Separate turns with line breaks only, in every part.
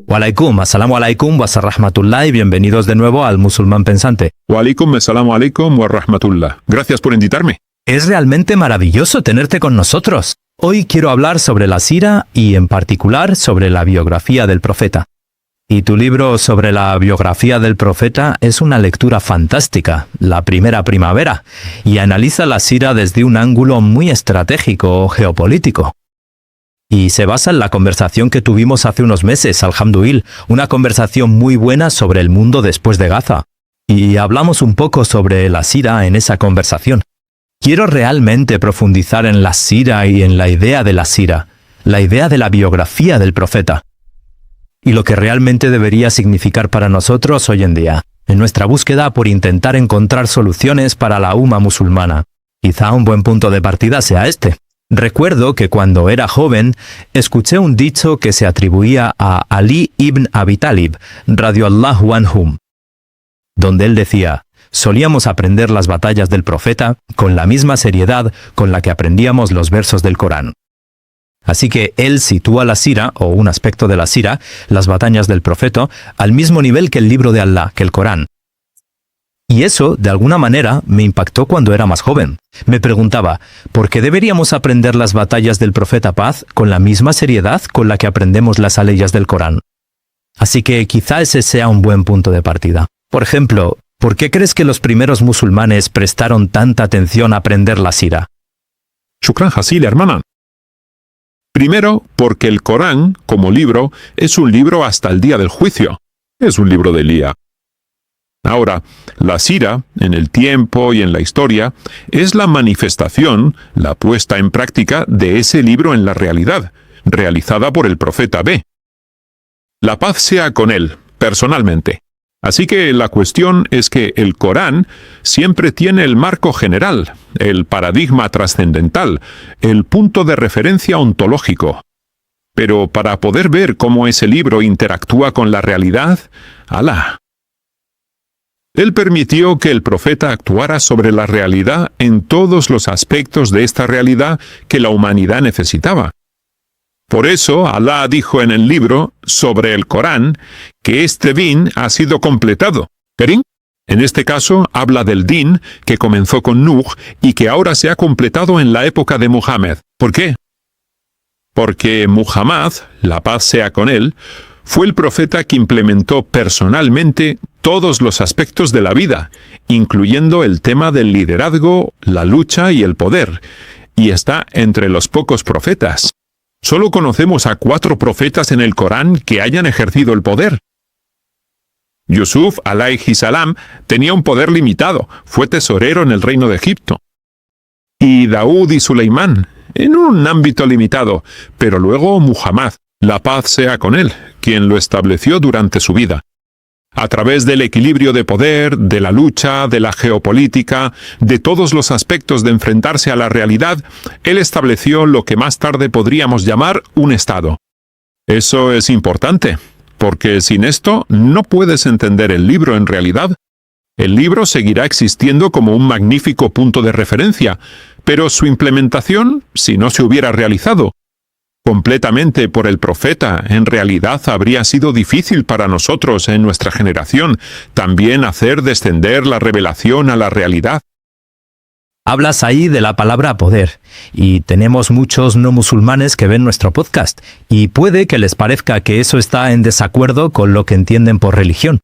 Walaikum, assalamu alaikum, wa rahmatullah y bienvenidos de nuevo al Musulmán Pensante.
Walaikum, assalamu alaikum wa rahmatullah. Gracias por invitarme.
Es realmente maravilloso tenerte con nosotros. Hoy quiero hablar sobre la sira y en particular sobre la biografía del profeta. Y tu libro sobre la biografía del profeta es una lectura fantástica, La Primera Primavera, y analiza la sira desde un ángulo muy estratégico o geopolítico. Y se basa en la conversación que tuvimos hace unos meses, alhamdulillah, una conversación muy buena sobre el mundo después de Gaza. Y hablamos un poco sobre la sira en esa conversación. Quiero realmente profundizar en la sira y en la idea de la sira, la idea de la biografía del profeta. Y lo que realmente debería significar para nosotros hoy en día, en nuestra búsqueda por intentar encontrar soluciones para la umma musulmana. Quizá un buen punto de partida sea este. Recuerdo que cuando era joven, escuché un dicho que se atribuía a Ali ibn Abi Talib, radiyallahu anhum, donde él decía: solíamos aprender las batallas del profeta con la misma seriedad con la que aprendíamos los versos del Corán. Así que él sitúa la sira, o un aspecto de la sira, las batallas del profeta, al mismo nivel que el libro de Allah, que el Corán. Y eso, de alguna manera, me impactó cuando era más joven. Me preguntaba, ¿por qué deberíamos aprender las batallas del profeta Paz con la misma seriedad con la que aprendemos las aleyas del Corán? Así que quizá ese sea un buen punto de partida. Por ejemplo, ¿por qué crees que los primeros musulmanes prestaron tanta atención a aprender la sira?
Shukran Hasil, hermana. Primero, porque el Corán, como libro, es un libro hasta el día del juicio. Es un libro de Elías. Ahora, la sira, en el tiempo y en la historia, es la manifestación, la puesta en práctica de ese libro en la realidad, realizada por el profeta B. La paz sea con él, personalmente. Así que la cuestión es que el Corán siempre tiene el marco general, el paradigma trascendental, el punto de referencia ontológico. Pero para poder ver cómo ese libro interactúa con la realidad, Alá. Él permitió que el profeta actuara sobre la realidad en todos los aspectos de esta realidad que la humanidad necesitaba. Por eso, Alá dijo en el libro sobre el Corán que este din ha sido completado. ¿Kerim? En este caso, habla del din que comenzó con Nuh y que ahora se ha completado en la época de Muhammad. ¿Por qué? Porque Muhammad, la paz sea con él, fue el profeta que implementó personalmente todos los aspectos de la vida, incluyendo el tema del liderazgo, la lucha y el poder, y está entre los pocos profetas. Solo conocemos a 4 profetas en el Corán que hayan ejercido el poder. Yusuf, alayhi salam, tenía un poder limitado, fue tesorero en el reino de Egipto. Y Daúd y Suleimán, en un ámbito limitado, pero luego Muhammad, la paz sea con él, quien lo estableció durante su vida. A través del equilibrio de poder, de la lucha, de la geopolítica, de todos los aspectos de enfrentarse a la realidad, él estableció lo que más tarde podríamos llamar un Estado. Eso es importante, porque sin esto no puedes entender el libro en realidad. El libro seguirá existiendo como un magnífico punto de referencia, pero su implementación, si no se hubiera realizado completamente por el profeta, en realidad habría sido difícil para nosotros en nuestra generación también hacer descender la revelación a la realidad.
Hablas ahí de la palabra poder, y tenemos muchos no musulmanes que ven nuestro podcast, y puede que les parezca que eso está en desacuerdo con lo que entienden por religión.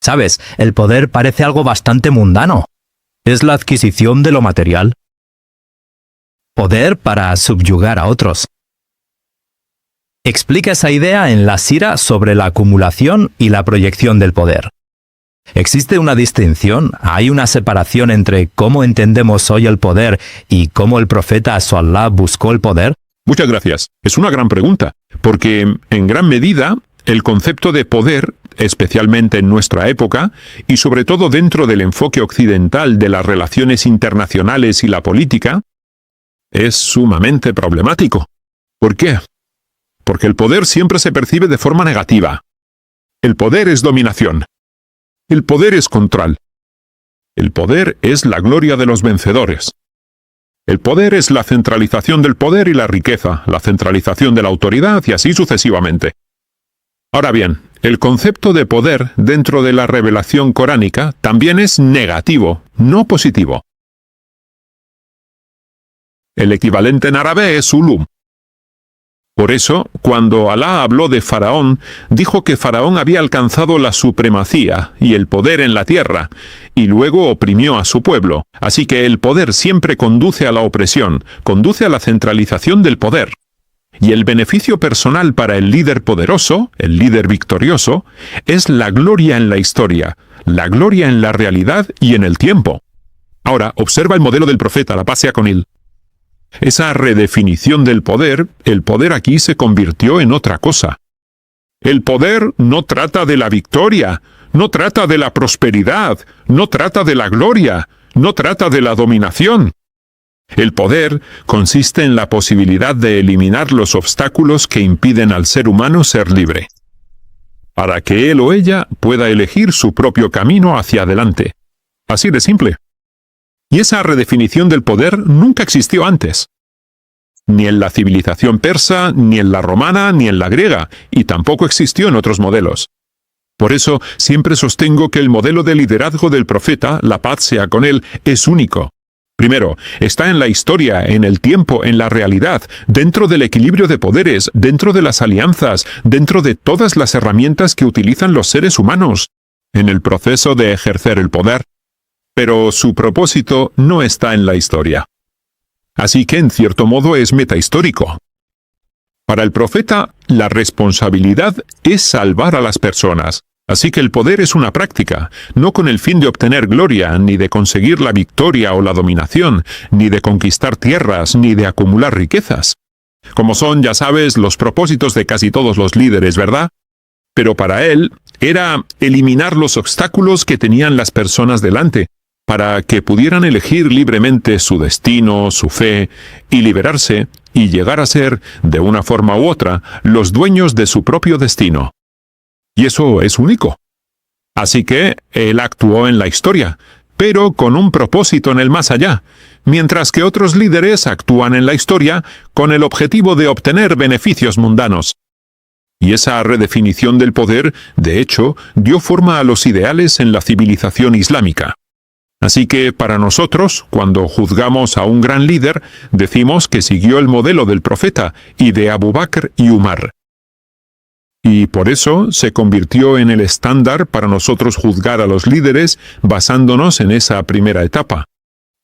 ¿Sabes? El poder parece algo bastante mundano. Es la adquisición de lo material. Poder para subyugar a otros. Explica esa idea en la sira sobre la acumulación y la proyección del poder. ¿Existe una distinción? ¿Hay una separación entre cómo entendemos hoy el poder y cómo el profeta Sallallahu buscó el poder?
Muchas gracias. Es una gran pregunta, porque en gran medida el concepto de poder, especialmente en nuestra época, y sobre todo dentro del enfoque occidental de las relaciones internacionales y la política, es sumamente problemático. ¿Por qué? Porque el poder siempre se percibe de forma negativa. El poder es dominación. El poder es control. El poder es la gloria de los vencedores. El poder es la centralización del poder y la riqueza, la centralización de la autoridad y así sucesivamente. Ahora bien, el concepto de poder dentro de la revelación coránica también es negativo, no positivo. El equivalente en árabe es ulum. Por eso, cuando Alá habló de Faraón, dijo que Faraón había alcanzado la supremacía y el poder en la tierra, y luego oprimió a su pueblo. Así que el poder siempre conduce a la opresión, conduce a la centralización del poder. Y el beneficio personal para el líder poderoso, el líder victorioso, es la gloria en la historia, la gloria en la realidad y en el tiempo. Ahora, observa el modelo del profeta, la paz sea con él. Esa redefinición del poder, el poder aquí se convirtió en otra cosa. El poder no trata de la victoria, no trata de la prosperidad, no trata de la gloria, no trata de la dominación. El poder consiste en la posibilidad de eliminar los obstáculos que impiden al ser humano ser libre, para que él o ella pueda elegir su propio camino hacia adelante. Así de simple. Y esa redefinición del poder nunca existió antes. Ni en la civilización persa, ni en la romana, ni en la griega, y tampoco existió en otros modelos. Por eso siempre sostengo que el modelo de liderazgo del profeta, la paz sea con él, es único. Primero, está en la historia, en el tiempo, en la realidad, dentro del equilibrio de poderes, dentro de las alianzas, dentro de todas las herramientas que utilizan los seres humanos, en el proceso de ejercer el poder. Pero su propósito no está en la historia. Así que en cierto modo es metahistórico. Para el profeta, la responsabilidad es salvar a las personas. Así que el poder es una práctica, no con el fin de obtener gloria, ni de conseguir la victoria o la dominación, ni de conquistar tierras, ni de acumular riquezas. Como son, ya sabes, los propósitos de casi todos los líderes, ¿verdad? Pero para él era eliminar los obstáculos que tenían las personas delante, para que pudieran elegir libremente su destino, su fe, y liberarse, y llegar a ser, de una forma u otra, los dueños de su propio destino. Y eso es único. Así que él actuó en la historia, pero con un propósito en el más allá, mientras que otros líderes actúan en la historia con el objetivo de obtener beneficios mundanos. Y esa redefinición del poder, de hecho, dio forma a los ideales en la civilización islámica. Así que para nosotros, cuando juzgamos a un gran líder, decimos que siguió el modelo del profeta y de Abu Bakr y Umar. Y por eso se convirtió en el estándar para nosotros juzgar a los líderes basándonos en esa primera etapa.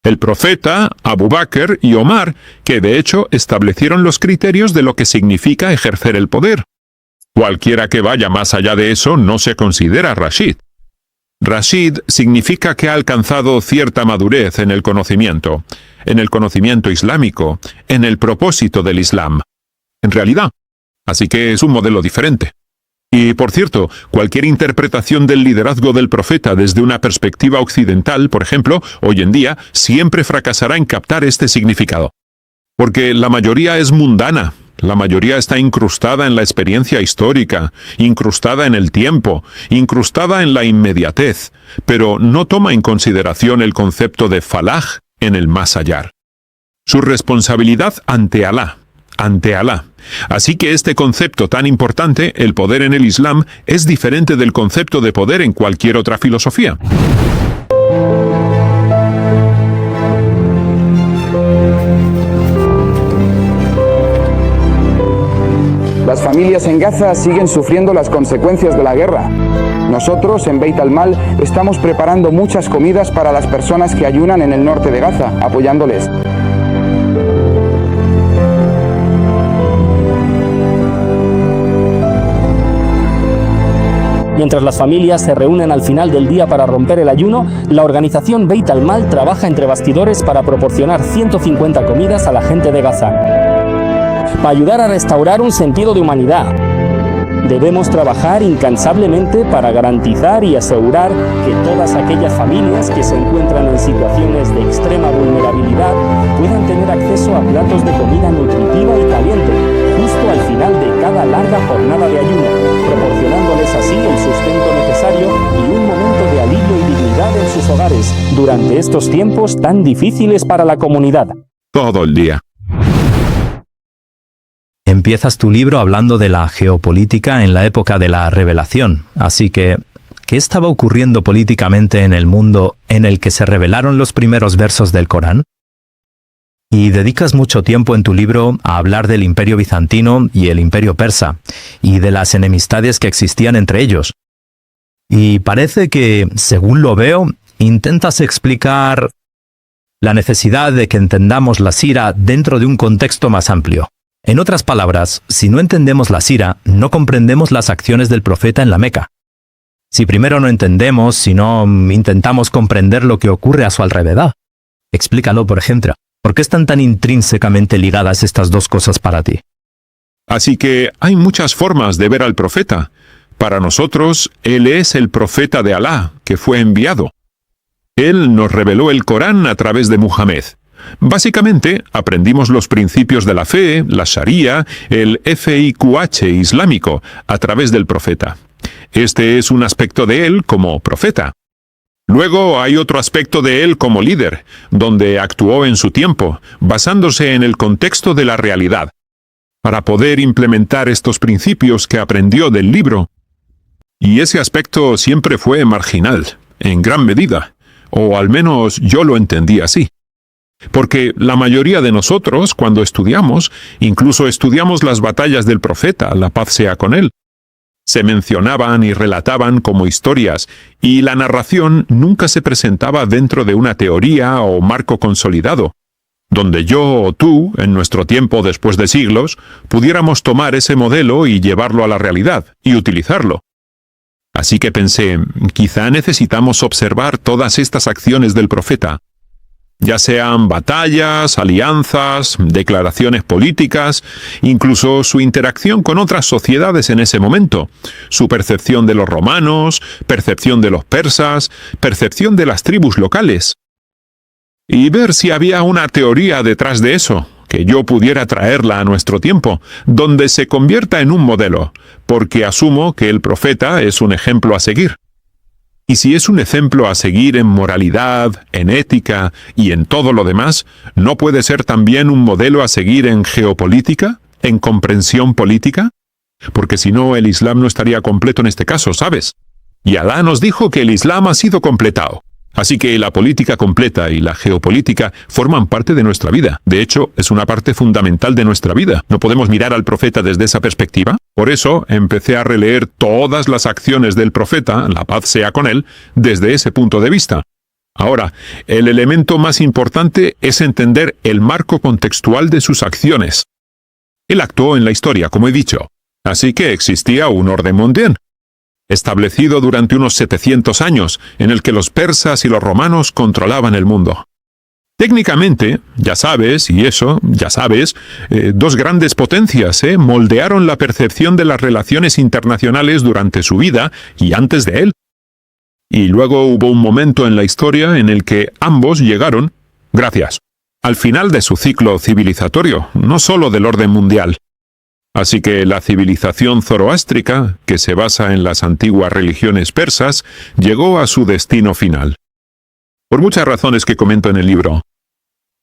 El profeta, Abu Bakr y Omar, que de hecho establecieron los criterios de lo que significa ejercer el poder. Cualquiera que vaya más allá de eso no se considera Rashid. Rashid significa que ha alcanzado cierta madurez en el conocimiento islámico, en el propósito del Islam. En realidad. Así que es un modelo diferente. Y, por cierto, cualquier interpretación del liderazgo del profeta desde una perspectiva occidental, por ejemplo, hoy en día, siempre fracasará en captar este significado. Porque la mayoría es mundana. La mayoría está incrustada en la experiencia histórica, incrustada en el tiempo, incrustada en la inmediatez, pero no toma en consideración el concepto de falaj en el más allá. Su responsabilidad ante Alá. Así que este concepto tan importante, el poder en el Islam, es diferente del concepto de poder en cualquier otra filosofía.
Las familias en Gaza siguen sufriendo las consecuencias de la guerra. Nosotros, en Beit al-Mal, estamos preparando muchas comidas para las personas que ayunan en el norte de Gaza, apoyándoles.
Mientras las familias se reúnen al final del día para romper el ayuno, la organización Beit al-Mal trabaja entre bastidores para proporcionar 150 comidas a la gente de Gaza. Para ayudar a restaurar un sentido de humanidad. Debemos trabajar incansablemente para garantizar y asegurar que todas aquellas familias que se encuentran en situaciones de extrema vulnerabilidad puedan tener acceso a platos de comida nutritiva y caliente, justo al final de cada larga jornada de ayuno, proporcionándoles así el sustento necesario y un momento de alivio y dignidad en sus hogares durante estos tiempos tan difíciles para la comunidad.
todo el día.
Empiezas tu libro hablando de la geopolítica en la época de la revelación, así que, ¿qué estaba ocurriendo políticamente en el mundo en el que se revelaron los primeros versos del Corán? Y dedicas mucho tiempo en tu libro a hablar del Imperio Bizantino y el Imperio Persa, y de las enemistades que existían entre ellos. Y parece que, según lo veo, intentas explicar la necesidad de que entendamos la sira dentro de un contexto más amplio. En otras palabras, si no entendemos la sira, no comprendemos las acciones del profeta en la Meca. Si primero no entendemos, si no intentamos comprender lo que ocurre a su alrededor. Explícalo, por ejemplo. ¿Por qué están tan intrínsecamente ligadas estas dos cosas para ti?
Así que hay muchas formas de ver al profeta. Para nosotros, él es el profeta de Alá, que fue enviado. Él nos reveló el Corán a través de Muhammad. Básicamente, aprendimos los principios de la fe, la Sharia, el FIQH islámico, a través del profeta. Este es un aspecto de él como profeta. Luego hay otro aspecto de él como líder, donde actuó en su tiempo, basándose en el contexto de la realidad, para poder implementar estos principios que aprendió del libro. Y ese aspecto siempre fue marginal, en gran medida, o al menos yo lo entendí así. Porque la mayoría de nosotros, cuando estudiamos, incluso estudiamos las batallas del profeta, la paz sea con él. Se mencionaban y relataban como historias, y la narración nunca se presentaba dentro de una teoría o marco consolidado, donde yo o tú, en nuestro tiempo después de siglos, pudiéramos tomar ese modelo y llevarlo a la realidad, y utilizarlo. Así que pensé, quizá necesitamos observar todas estas acciones del profeta, ya sean batallas, alianzas, declaraciones políticas, incluso su interacción con otras sociedades en ese momento, su percepción de los romanos, percepción de los persas, percepción de las tribus locales. Y ver si había una teoría detrás de eso, que yo pudiera traerla a nuestro tiempo, donde se convierta en un modelo, porque asumo que el profeta es un ejemplo a seguir. Y si es un ejemplo a seguir en moralidad, en ética y en todo lo demás, ¿no puede ser también un modelo a seguir en geopolítica, en comprensión política? Porque si no, el Islam no estaría completo en este caso, ¿sabes? Y Alá nos dijo que el Islam ha sido completado. Así que la política completa y la geopolítica forman parte de nuestra vida. De hecho, es una parte fundamental de nuestra vida. ¿No podemos mirar al profeta desde esa perspectiva? Por eso, empecé a releer todas las acciones del profeta, la paz sea con él, desde ese punto de vista. Ahora, el elemento más importante es entender el marco contextual de sus acciones. Él actuó en la historia, como he dicho. Así que existía un orden mundial, establecido durante unos 700 años, en el que los persas y los romanos controlaban el mundo. Técnicamente, ya sabes, dos grandes potencias moldearon la percepción de las relaciones internacionales durante su vida y antes de él. Y luego hubo un momento en la historia en el que ambos llegaron, al final de su ciclo civilizatorio, no solo del orden mundial. Así que la civilización zoroástrica, que se basa en las antiguas religiones persas, llegó a su destino final. Por muchas razones que comento en el libro.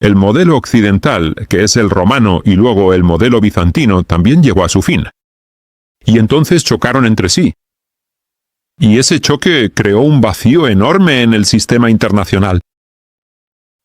El modelo occidental, que es el romano y luego el modelo bizantino, también llegó a su fin. Y entonces chocaron entre sí. Y ese choque creó un vacío enorme en el sistema internacional.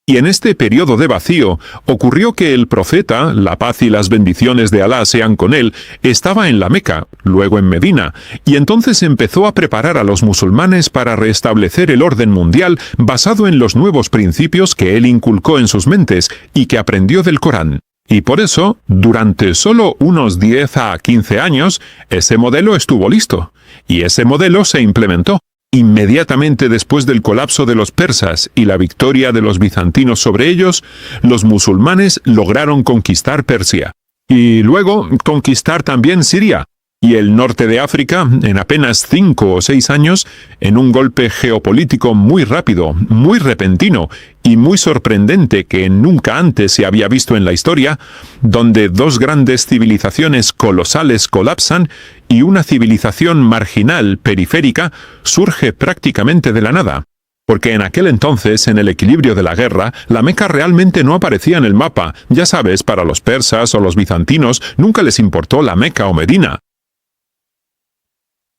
Y en este periodo de vacío ocurrió que el profeta, la paz y las bendiciones de Alá sean con él, estaba en la Meca, luego en Medina, y entonces empezó a preparar a los musulmanes para restablecer el orden mundial basado en los nuevos principios que él inculcó en sus mentes y que aprendió del Corán. Y por eso, durante solo unos 10 a 15 años, ese modelo estuvo listo, y ese modelo se implementó. Inmediatamente después del colapso de los persas y la victoria de los bizantinos sobre ellos, los musulmanes lograron conquistar Persia. Y luego conquistar también Siria y el norte de África en apenas 5 o 6 años, en un golpe geopolítico muy rápido, muy repentino y muy sorprendente que nunca antes se había visto en la historia, donde dos grandes civilizaciones colosales colapsan y una civilización marginal, periférica, surge prácticamente de la nada. Porque en aquel entonces, en el equilibrio de la guerra, la Meca realmente no aparecía en el mapa. Ya sabes, para los persas o los bizantinos nunca les importó la Meca o Medina.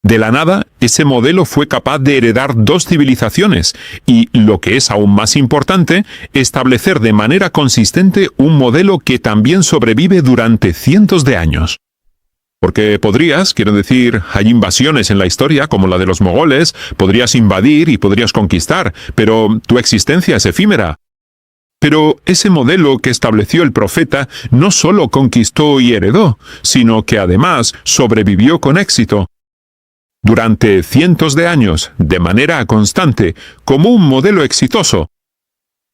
De la nada, ese modelo fue capaz de heredar dos civilizaciones y, lo que es aún más importante, establecer de manera consistente un modelo que también sobrevive durante cientos de años. Porque quiero decir, hay invasiones en la historia, como la de los mogoles, podrías invadir y podrías conquistar, pero tu existencia es efímera. Pero ese modelo que estableció el profeta no solo conquistó y heredó, sino que además sobrevivió con éxito. Durante cientos de años, de manera constante, como un modelo exitoso.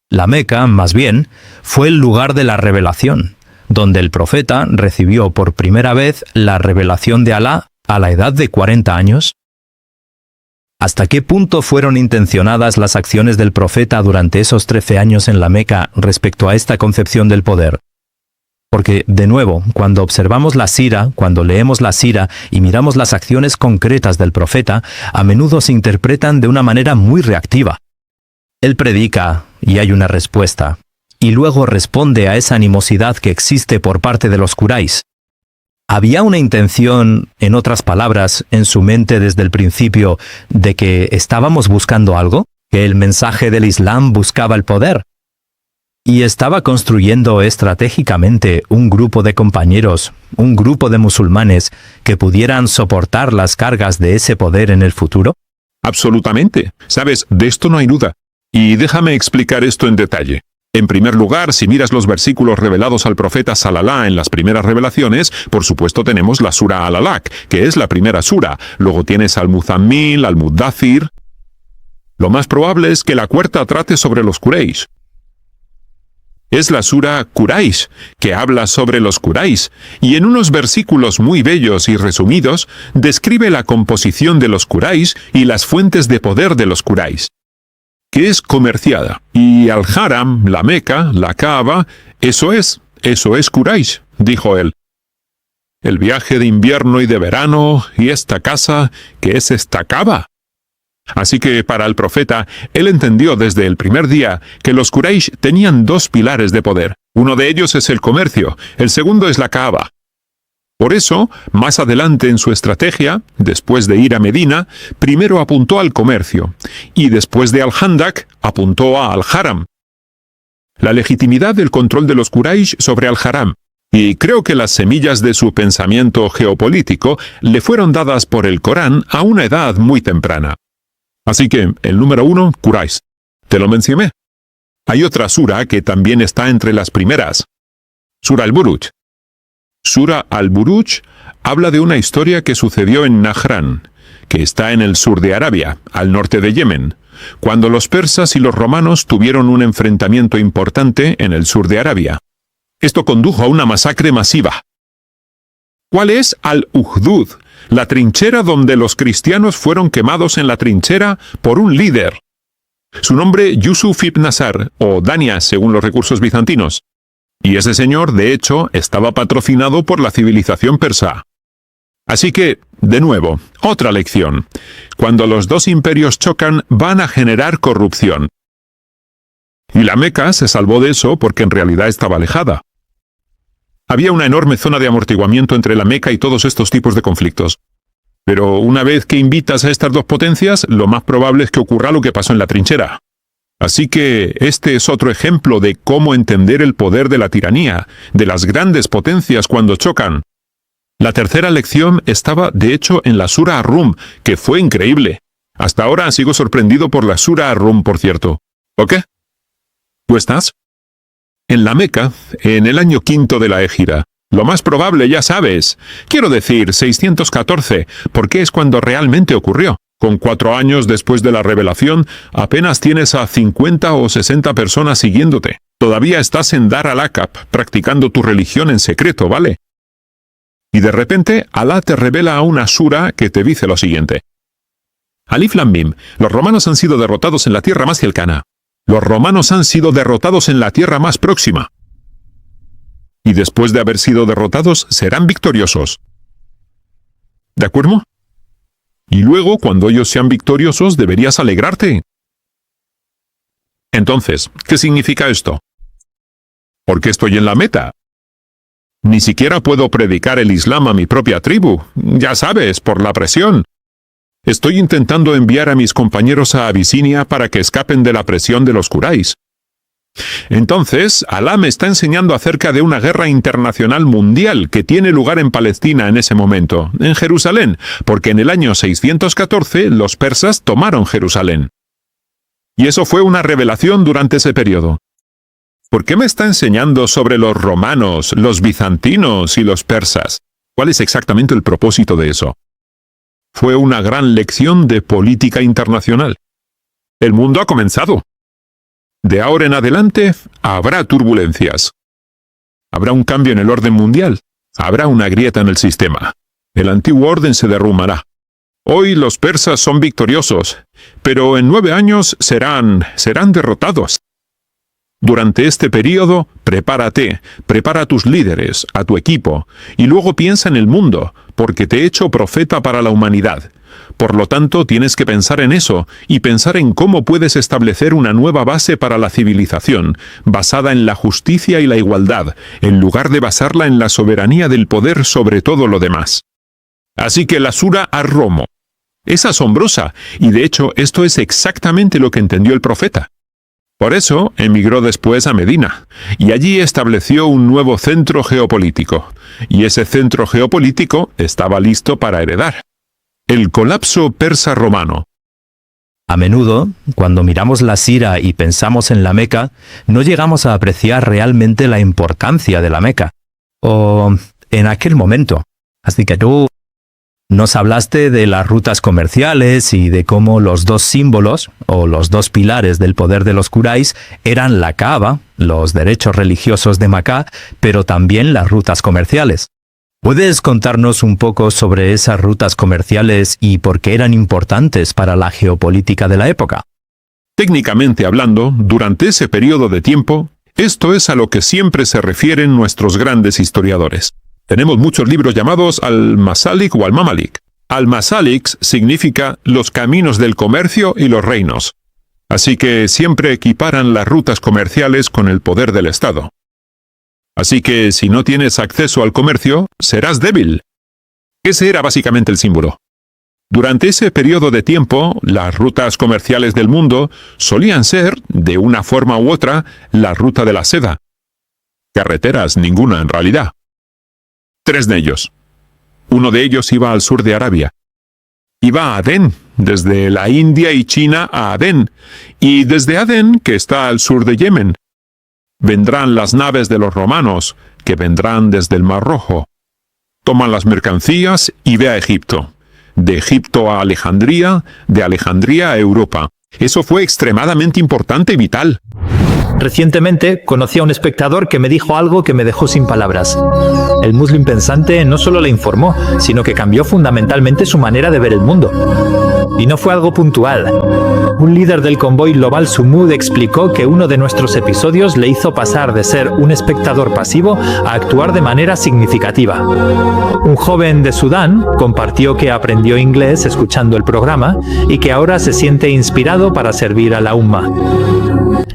La Meca, más bien, fue el lugar de la revelación, donde el profeta recibió por primera vez la revelación de Alá a la edad de 40 años. ¿Hasta qué punto fueron intencionadas las acciones del profeta durante esos 13 años en la Meca respecto a esta concepción del poder? Porque, de nuevo, cuando observamos la sira, cuando leemos la sira y miramos las acciones concretas del profeta, a menudo se interpretan de una manera muy reactiva. Él predica, y hay una respuesta, y luego responde a esa animosidad que existe por parte de los Quraysh. ¿Había una intención, en otras palabras, en su mente desde el principio, de que estábamos buscando algo? ¿Que el mensaje del Islam buscaba el poder? Y estaba construyendo estratégicamente un grupo de compañeros, un grupo de musulmanes que pudieran soportar las cargas de ese poder en el futuro.
Absolutamente. Sabes, de esto no hay duda. Y déjame explicar esto en detalle. En primer lugar, si miras los versículos revelados al profeta Salalá en las primeras revelaciones, por supuesto tenemos la sura Al-Alaq, que es la primera sura. Luego tienes Al-Muzammil, Al-Muddathir. Lo más probable es que la cuarta trate sobre los Quraysh. Es la sura Quraysh, que habla sobre los Quraysh, y en unos versículos muy bellos y resumidos, describe la composición de los Quraysh y las fuentes de poder de los Quraysh, que es comerciada. Y Al-Haram, la Meca, la Kaaba, eso es Quraysh, dijo él. El viaje de invierno y de verano, y esta casa, que es esta Kaaba. Así que para el profeta, él entendió desde el primer día que los Quraysh tenían dos pilares de poder. Uno de ellos es el comercio, el segundo es la Kaaba. Por eso, más adelante en su estrategia, después de ir a Medina, primero apuntó al comercio, y después de Al-Handak, apuntó a Al-Haram. La legitimidad del control de los Quraysh sobre Al-Haram, y creo que las semillas de su pensamiento geopolítico le fueron dadas por el Corán a una edad muy temprana. Así que, el número 1, Quraysh. Te lo mencioné. Hay otra sura que también está entre las primeras. Sura al-Buruj. Sura al-Buruj habla de una historia que sucedió en Najrán, que está en el sur de Arabia, al norte de Yemen, cuando los persas y los romanos tuvieron un enfrentamiento importante en el sur de Arabia. Esto condujo a una masacre masiva. ¿Cuál es Al-Uhdud? La trinchera donde los cristianos fueron quemados en la trinchera por un líder. Su nombre Yusuf ibn Nasar, o Danias según los recursos bizantinos. Y ese señor, de hecho, estaba patrocinado por la civilización persa. Así que, de nuevo, otra lección. Cuando los dos imperios chocan, van a generar corrupción. Y la Meca se salvó de eso porque en realidad estaba alejada. Había una enorme zona de amortiguamiento entre la Meca y todos estos tipos de conflictos. Pero una vez que invitas a estas dos potencias, lo más probable es que ocurra lo que pasó en la trinchera. Así que este es otro ejemplo de cómo entender el poder de la tiranía, de las grandes potencias cuando chocan. La tercera lección estaba, de hecho, en la Sura Ar-Rum, que fue increíble. Hasta ahora sigo sorprendido por la Sura Ar-Rum, por cierto. ¿Ok? ¿Tú estás? En la Meca, en el año 5 de la Égira. Lo más probable, ya sabes. Quiero decir, 614, porque es cuando realmente ocurrió. Con 4 años después de la revelación, apenas tienes a 50 o 60 personas siguiéndote. Todavía estás en Dar al-Akab, practicando tu religión en secreto, ¿vale? Y de repente, Alá te revela a una sura que te dice lo siguiente. Alif Lam Mim, los romanos han sido derrotados en la tierra más cercana. Los romanos han sido derrotados en la tierra más próxima. Y después de haber sido derrotados, serán victoriosos. ¿De acuerdo? Y luego, cuando ellos sean victoriosos, deberías alegrarte. Entonces, ¿qué significa esto? ¿Por qué estoy en la Meta? Ni siquiera puedo predicar el Islam a mi propia tribu, ya sabes, por la presión. Estoy intentando enviar a mis compañeros a Abisinia para que escapen de la presión de los Quraysh. Entonces, Alá me está enseñando acerca de una guerra internacional mundial que tiene lugar en Palestina en ese momento, en Jerusalén, porque en el año 614 los persas tomaron Jerusalén. Y eso fue una revelación durante ese periodo. ¿Por qué me está enseñando sobre los romanos, los bizantinos y los persas? ¿Cuál es exactamente el propósito de eso? Fue una gran lección de política internacional. El mundo ha comenzado. De ahora en adelante, habrá turbulencias. Habrá un cambio en el orden mundial. Habrá una grieta en el sistema. El antiguo orden se derrumbará. Hoy los persas son victoriosos, pero en 9 años serán derrotados. Durante este período, prepárate, prepara a tus líderes, a tu equipo, y luego piensa en el mundo, porque te he hecho profeta para la humanidad. Por lo tanto, tienes que pensar en eso, y pensar en cómo puedes establecer una nueva base para la civilización, basada en la justicia y la igualdad, en lugar de basarla en la soberanía del poder sobre todo lo demás. Así que la Sura Ar-Romo es asombrosa, y de hecho esto es exactamente lo que entendió el profeta. Por eso emigró después a Medina, y allí estableció un nuevo centro geopolítico, y ese centro geopolítico estaba listo para heredar. El colapso persa-romano.
A menudo, cuando miramos la Sira y pensamos en la Meca, no llegamos a apreciar realmente la importancia de la Meca, o en aquel momento. Así que tú nos hablaste de las rutas comerciales y de cómo los 2 símbolos, o los 2 pilares del poder de los Quraysh, eran la Kaaba, los derechos religiosos de Macá, pero también las rutas comerciales. ¿Puedes contarnos un poco sobre esas rutas comerciales y por qué eran importantes para la geopolítica de la época?
Técnicamente hablando, durante ese periodo de tiempo, esto es a lo que siempre se refieren nuestros grandes historiadores. Tenemos muchos libros llamados Al-Masalik o Al-Mamalik. Al-Masalik significa los caminos del comercio y los reinos. Así que siempre equiparan las rutas comerciales con el poder del Estado. Así que si no tienes acceso al comercio, serás débil. Ese era básicamente el símbolo. Durante ese periodo de tiempo, las rutas comerciales del mundo solían ser, de una forma u otra, la ruta de la seda. Carreteras ninguna en realidad. 3 de ellos. Uno de ellos iba al sur de Arabia. Iba a Adén, desde la India y China a Adén, y desde Adén, que está al sur de Yemen. Vendrán las naves de los romanos, que vendrán desde el Mar Rojo. Toman las mercancías y ve a Egipto. De Egipto a Alejandría, de Alejandría a Europa. Eso fue extremadamente importante y vital.
Recientemente conocí a un espectador que me dijo algo que me dejó sin palabras. El muslim pensante no solo le informó, sino que cambió fundamentalmente su manera de ver el mundo. Y no fue algo puntual. Un líder del convoy global Sumud explicó que uno de nuestros episodios le hizo pasar de ser un espectador pasivo a actuar de manera significativa. Un joven de Sudán compartió que aprendió inglés escuchando el programa y que ahora se siente inspirado para servir a la umma.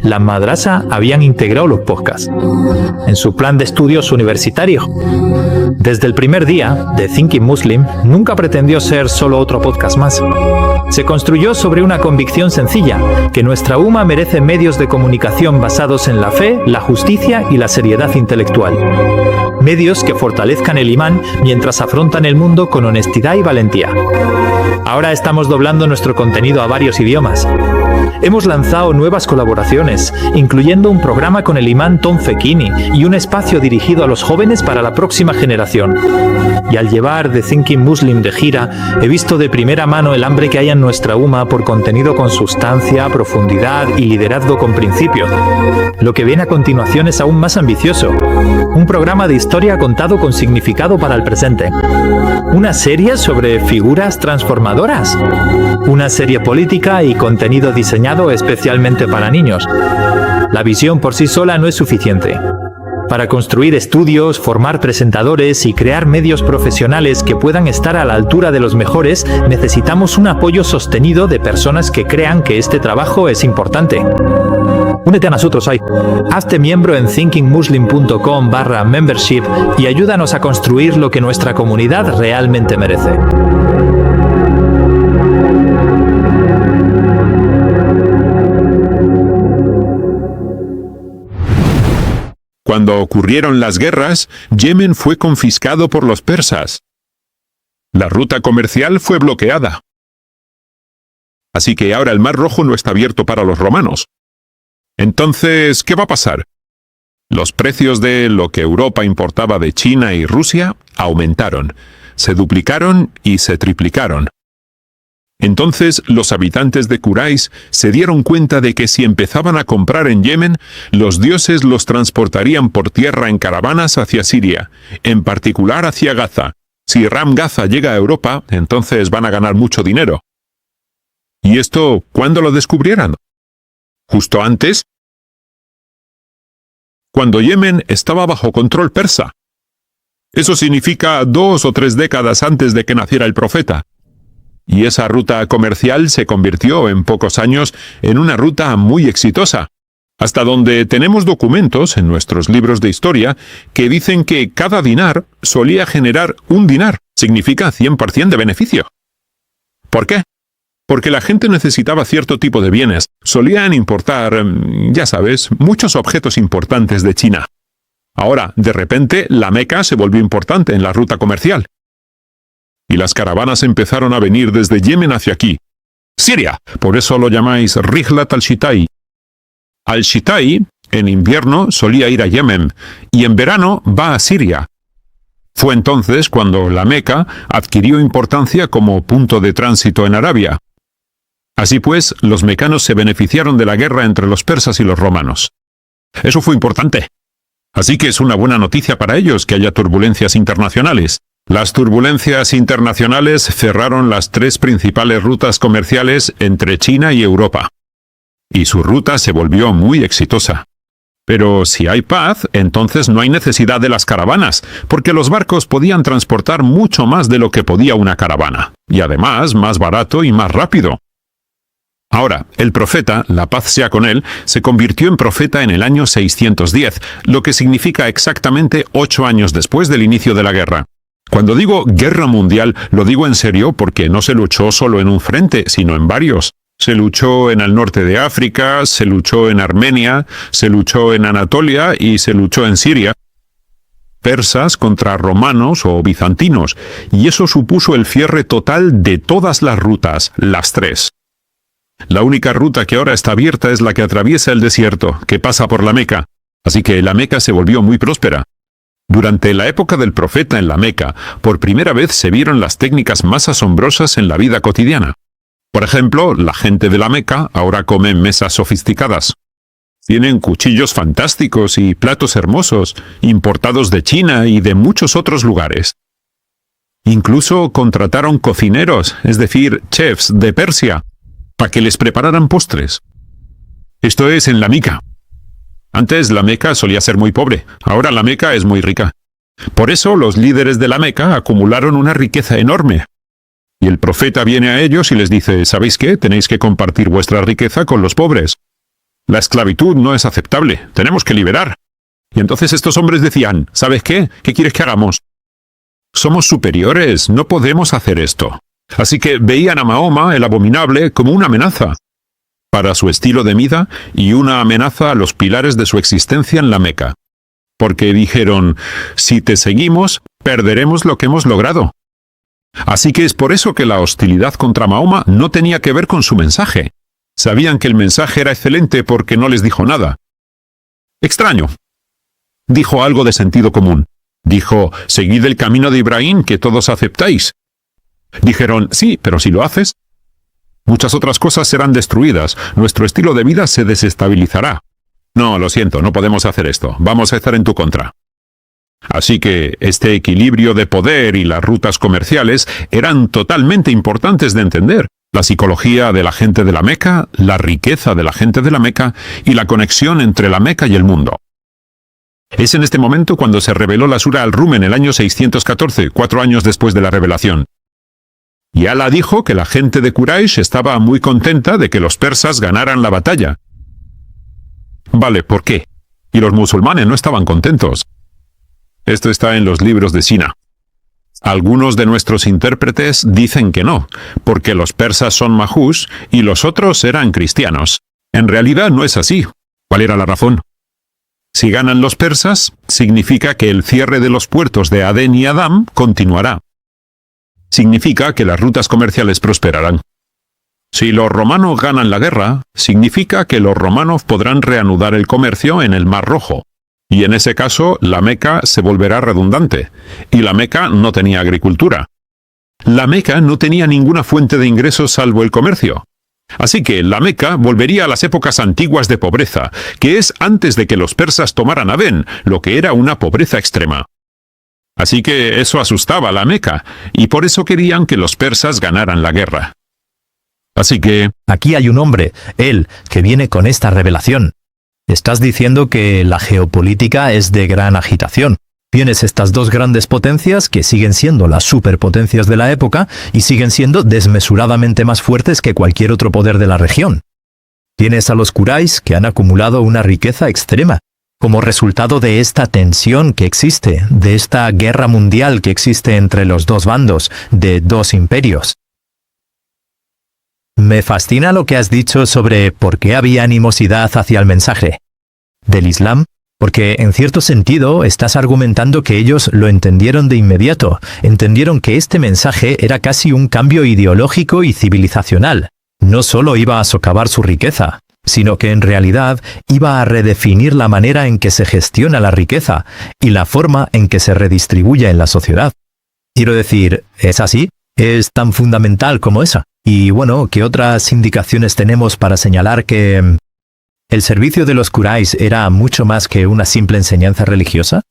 Las madrasa habían integrado los podcasts en su plan de estudios universitario. Desde el primer día, The Thinking Muslim nunca pretendió ser solo otro podcast más. Se construyó sobre una convicción sencilla, que nuestra umma merece medios de comunicación basados en la fe, la justicia y la seriedad intelectual. Medios que fortalezcan el imán mientras afrontan el mundo con honestidad y valentía. Ahora estamos doblando nuestro contenido a varios idiomas. Hemos lanzado nuevas colaboraciones, incluyendo un programa con el imán Tom Fekini y un espacio dirigido a los jóvenes para la próxima generación. Y al llevar The Thinking Muslim de gira, he visto de primera mano el hambre que hay en nuestra umma por contenido con sustancia, profundidad y liderazgo con principio. Lo que viene a continuación es aún más ambicioso. Un programa de historia contado con significado para el presente. Una serie sobre figuras transformadoras. Una serie política y contenido diseñado especialmente para niños. La visión por sí sola no es suficiente. Para construir estudios, formar presentadores y crear medios profesionales que puedan estar a la altura de los mejores, necesitamos un apoyo sostenido de personas que crean que este trabajo es importante. Únete a nosotros hoy. Hazte miembro en thinkingmuslim.com/membership y ayúdanos a construir lo que nuestra comunidad realmente merece.
Cuando ocurrieron las guerras, Yemen fue confiscado por los persas. La ruta comercial fue bloqueada. Así que ahora el Mar Rojo no está abierto para los romanos. Entonces, ¿qué va a pasar? Los precios de lo que Europa importaba de China y Rusia aumentaron, se duplicaron y se triplicaron. Entonces los habitantes de Quraysh se dieron cuenta de que si empezaban a comprar en Yemen, los dioses los transportarían por tierra en caravanas hacia Siria, en particular hacia Gaza. Si Ram Gaza llega a Europa, entonces van a ganar mucho dinero. ¿Y esto cuándo lo descubrieron? Justo antes, cuando Yemen estaba bajo control persa. Eso significa 2 o 3 décadas antes de que naciera el profeta. Y esa ruta comercial se convirtió en pocos años en una ruta muy exitosa, hasta donde tenemos documentos en nuestros libros de historia que dicen que cada dinar solía generar un dinar, significa 100% de beneficio. ¿Por qué? Porque la gente necesitaba cierto tipo de bienes. Solían importar, ya sabes, muchos objetos importantes de China. Ahora, de repente, la Meca se volvió importante en la ruta comercial. Y las caravanas empezaron a venir desde Yemen hacia aquí. Siria, por eso lo llamáis Rihlat al-Shitai. Al-Shitai, en invierno, solía ir a Yemen, y en verano va a Siria. Fue entonces cuando la Meca adquirió importancia como punto de tránsito en Arabia. Así pues, los mecanos se beneficiaron de la guerra entre los persas y los romanos. Eso fue importante. Así que es una buena noticia para ellos que haya turbulencias internacionales. Las turbulencias internacionales cerraron las 3 principales rutas comerciales entre China y Europa. Y su ruta se volvió muy exitosa. Pero si hay paz, entonces no hay necesidad de las caravanas, porque los barcos podían transportar mucho más de lo que podía una caravana, y además más barato y más rápido. Ahora, el profeta, la paz sea con él, se convirtió en profeta en el año 610, lo que significa exactamente 8 años después del inicio de la guerra. Cuando digo guerra mundial, lo digo en serio porque no se luchó solo en un frente, sino en varios. Se luchó en el norte de África, se luchó en Armenia, se luchó en Anatolia y se luchó en Siria. Persas contra romanos o bizantinos, y eso supuso el cierre total de todas las rutas, las 3. La única ruta que ahora está abierta es la que atraviesa el desierto, que pasa por la Meca, así que la Meca se volvió muy próspera. Durante la época del profeta en la Meca, por primera vez se vieron las técnicas más asombrosas en la vida cotidiana. Por ejemplo, la gente de la Meca ahora come en mesas sofisticadas. Tienen cuchillos fantásticos y platos hermosos, importados de China y de muchos otros lugares. Incluso contrataron cocineros, es decir, chefs de Persia, para que les prepararan postres. Esto es en la Meca. Antes la Meca solía ser muy pobre, ahora la Meca es muy rica. Por eso los líderes de la Meca acumularon una riqueza enorme. Y el profeta viene a ellos y les dice, ¿sabéis qué? Tenéis que compartir vuestra riqueza con los pobres. La esclavitud no es aceptable, tenemos que liberar. Y entonces estos hombres decían, ¿sabes qué? ¿Qué quieres que hagamos? Somos superiores, no podemos hacer esto. Así que veían a Mahoma, el abominable, como una amenaza para su estilo de vida y una amenaza a los pilares de su existencia en la Meca. Porque dijeron, si te seguimos, perderemos lo que hemos logrado. Así que es por eso que la hostilidad contra Mahoma no tenía que ver con su mensaje. Sabían que el mensaje era excelente porque no les dijo nada. Extraño. Dijo algo de sentido común. Dijo, seguid el camino de Ibrahim que todos aceptáis. Dijeron, sí, pero si lo haces, muchas otras cosas serán destruidas, nuestro estilo de vida se desestabilizará. No, lo siento, no podemos hacer esto, vamos a estar en tu contra. Así que este equilibrio de poder y las rutas comerciales eran totalmente importantes de entender. La psicología de la gente de la Meca, la riqueza de la gente de la Meca y la conexión entre la Meca y el mundo. Es en este momento cuando se reveló la Sura al-Rum en el año 614, 4 años después de la revelación. Y Alá dijo que la gente de Quraysh estaba muy contenta de que los persas ganaran la batalla. Vale, ¿por qué? Y los musulmanes no estaban contentos. Esto está en los libros de Sina. Algunos de nuestros intérpretes dicen que no, porque los persas son majús y los otros eran cristianos. En realidad no es así. ¿Cuál era la razón? Si ganan los persas, significa que el cierre de los puertos de Adén y Adán continuará. Significa que las rutas comerciales prosperarán. Si los romanos ganan la guerra, significa que los romanos podrán reanudar el comercio en el Mar Rojo. Y en ese caso, la Meca se volverá redundante. Y la Meca no tenía agricultura. La Meca no tenía ninguna fuente de ingresos salvo el comercio. Así que la Meca volvería a las épocas antiguas de pobreza, que es antes de que los persas tomaran Adén, lo que era una pobreza extrema. Así que eso asustaba a la Meca, y por eso querían que los persas ganaran la guerra. Así que...
Aquí hay un hombre, él, que viene con esta revelación. Estás diciendo que la geopolítica es de gran agitación. Tienes estas dos grandes potencias que siguen siendo las superpotencias de la época y siguen siendo desmesuradamente más fuertes que cualquier otro poder de la región. Tienes a los Quraysh que han acumulado una riqueza extrema, como resultado de esta tensión que existe, de esta guerra mundial que existe entre los dos bandos, de dos imperios. Me fascina lo que has dicho sobre por qué había animosidad hacia el mensaje del Islam, porque en cierto sentido estás argumentando que ellos lo entendieron de inmediato, entendieron que este mensaje era casi un cambio ideológico y civilizacional. No solo iba a socavar su riqueza, sino que en realidad iba a redefinir la manera en que se gestiona la riqueza y la forma en que se redistribuye en la sociedad. Quiero decir, ¿es así? ¿Es tan fundamental como esa? Y bueno, ¿qué otras indicaciones tenemos para señalar que el servicio de los Quraysh era mucho más que una simple enseñanza religiosa?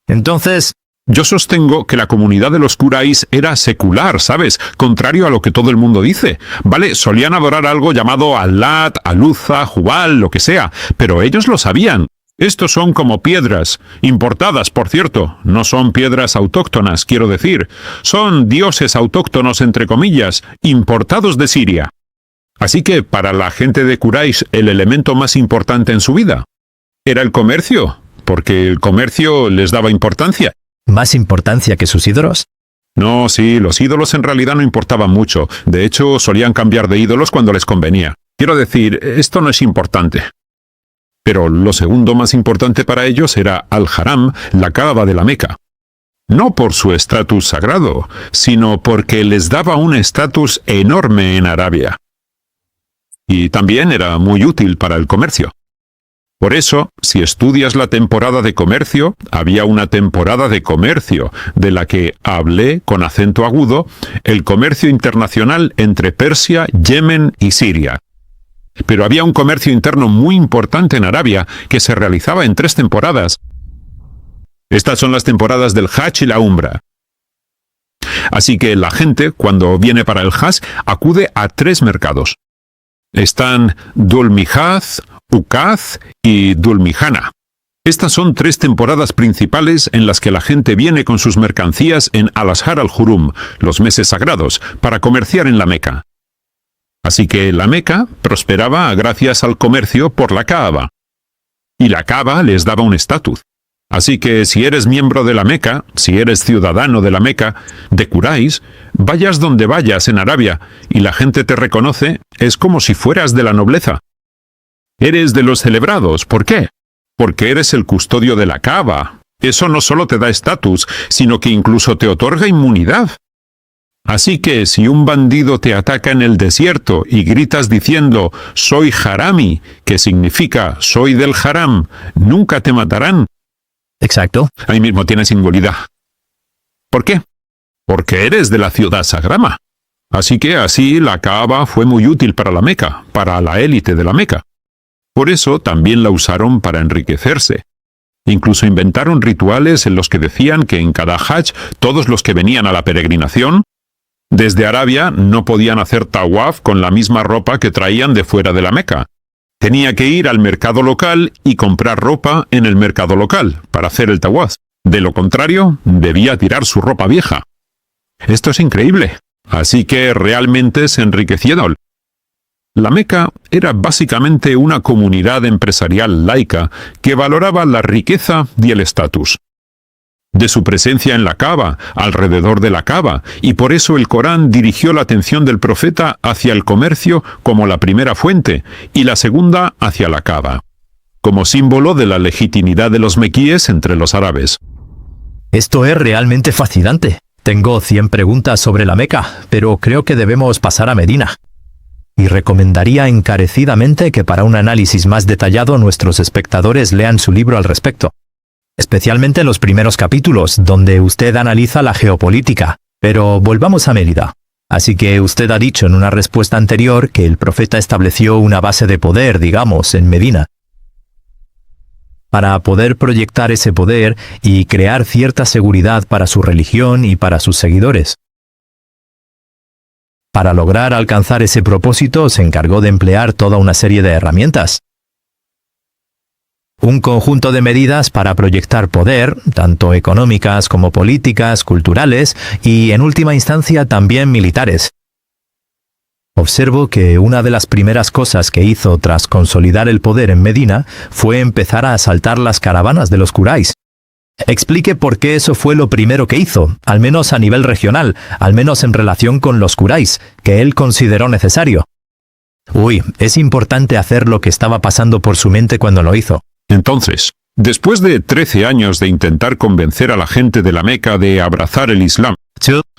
Entonces,
yo sostengo que la comunidad de los Quraysh era secular, ¿sabes? Contrario a lo que todo el mundo dice. Vale, solían adorar algo llamado Al-Lat, Al-Uzza, Jubal, lo que sea, pero ellos lo sabían. Estos son como piedras, importadas, por cierto. No son piedras autóctonas, quiero decir. Son dioses autóctonos, entre comillas, importados de Siria. Así que para la gente de Quraysh el elemento más importante en su vida era el comercio, porque el comercio les daba importancia.
¿Más importancia que sus ídolos?
No, sí, los ídolos en realidad no importaban mucho. De hecho, solían cambiar de ídolos cuando les convenía. Quiero decir, esto no es importante. Pero lo segundo más importante para ellos era Al-Haram, la Kaaba de la Meca. No por su estatus sagrado, sino porque les daba un estatus enorme en Arabia. Y también era muy útil para el comercio. Por eso, si estudias la temporada de comercio, había una temporada de comercio, de la que hablé con acento agudo, el comercio internacional entre Persia, Yemen y Siria. Pero había un comercio interno muy importante en Arabia, que se realizaba en 3 temporadas. Estas son las temporadas del Hajj y la Umra. Así que la gente, cuando viene para el Hajj, acude a 3 mercados. Están Dhul Mijaz, Ukaz y Dhul Mijana. Estas son 3 temporadas principales en las que la gente viene con sus mercancías en Al-Ashar al-Hurum, los meses sagrados, para comerciar en la Meca. Así que la Meca prosperaba gracias al comercio por la Kaaba. Y la Kaaba les daba un estatus. Así que si eres miembro de la Meca, si eres ciudadano de la Meca, de Quraysh, vayas donde vayas en Arabia y la gente te reconoce, es como si fueras de la nobleza. Eres de los celebrados. ¿Por qué? Porque eres el custodio de la Kaaba. Eso no solo te da estatus, sino que incluso te otorga inmunidad. Así que si un bandido te ataca en el desierto y gritas diciendo «Soy Harami», que significa «Soy del Haram», nunca te matarán.
Exacto.
Ahí mismo tienes inmunidad. ¿Por qué? Porque eres de la ciudad sagrada. Así que así la Kaaba fue muy útil para la Meca, para la élite de la Meca. Por eso también la usaron para enriquecerse. Incluso inventaron rituales en los que decían que en cada Hajj todos los que venían a la peregrinación desde Arabia no podían hacer tawaf con la misma ropa que traían de fuera de la Meca. Tenía que ir al mercado local y comprar ropa en el mercado local para hacer el tawaf. De lo contrario, debía tirar su ropa vieja. Esto es increíble. Así que realmente se enriquecieron. La Meca era básicamente una comunidad empresarial laica que valoraba la riqueza y el estatus. De su presencia en la Kaaba, alrededor de la Kaaba, y por eso el Corán dirigió la atención del profeta hacia el comercio como la primera fuente y la segunda hacia la Kaaba, como símbolo de la legitimidad de los mequíes entre los árabes.
Esto es realmente fascinante. Tengo 100 preguntas sobre la Meca, pero creo que debemos pasar a Medina. Y recomendaría encarecidamente que para un análisis más detallado nuestros espectadores lean su libro al respecto. Especialmente los primeros capítulos, donde usted analiza la geopolítica. Pero volvamos a Mérida. Así que usted ha dicho en una respuesta anterior que el profeta estableció una base de poder, digamos, en Medina. Para poder proyectar ese poder y crear cierta seguridad para su religión y para sus seguidores. Para lograr alcanzar ese propósito se encargó de emplear toda una serie de herramientas. Un conjunto de medidas para proyectar poder, tanto económicas como políticas, culturales y, en última instancia, también militares. Observo que una de las primeras cosas que hizo tras consolidar el poder en Medina fue empezar a asaltar las caravanas de los Quraysh. Explique por qué eso fue lo primero que hizo, al menos a nivel regional, al menos en relación con los Quraysh, que él consideró necesario. Es importante hacer lo que estaba pasando por su mente cuando lo hizo.
Entonces, después de 13 años de intentar convencer a la gente de la Meca de abrazar el Islam,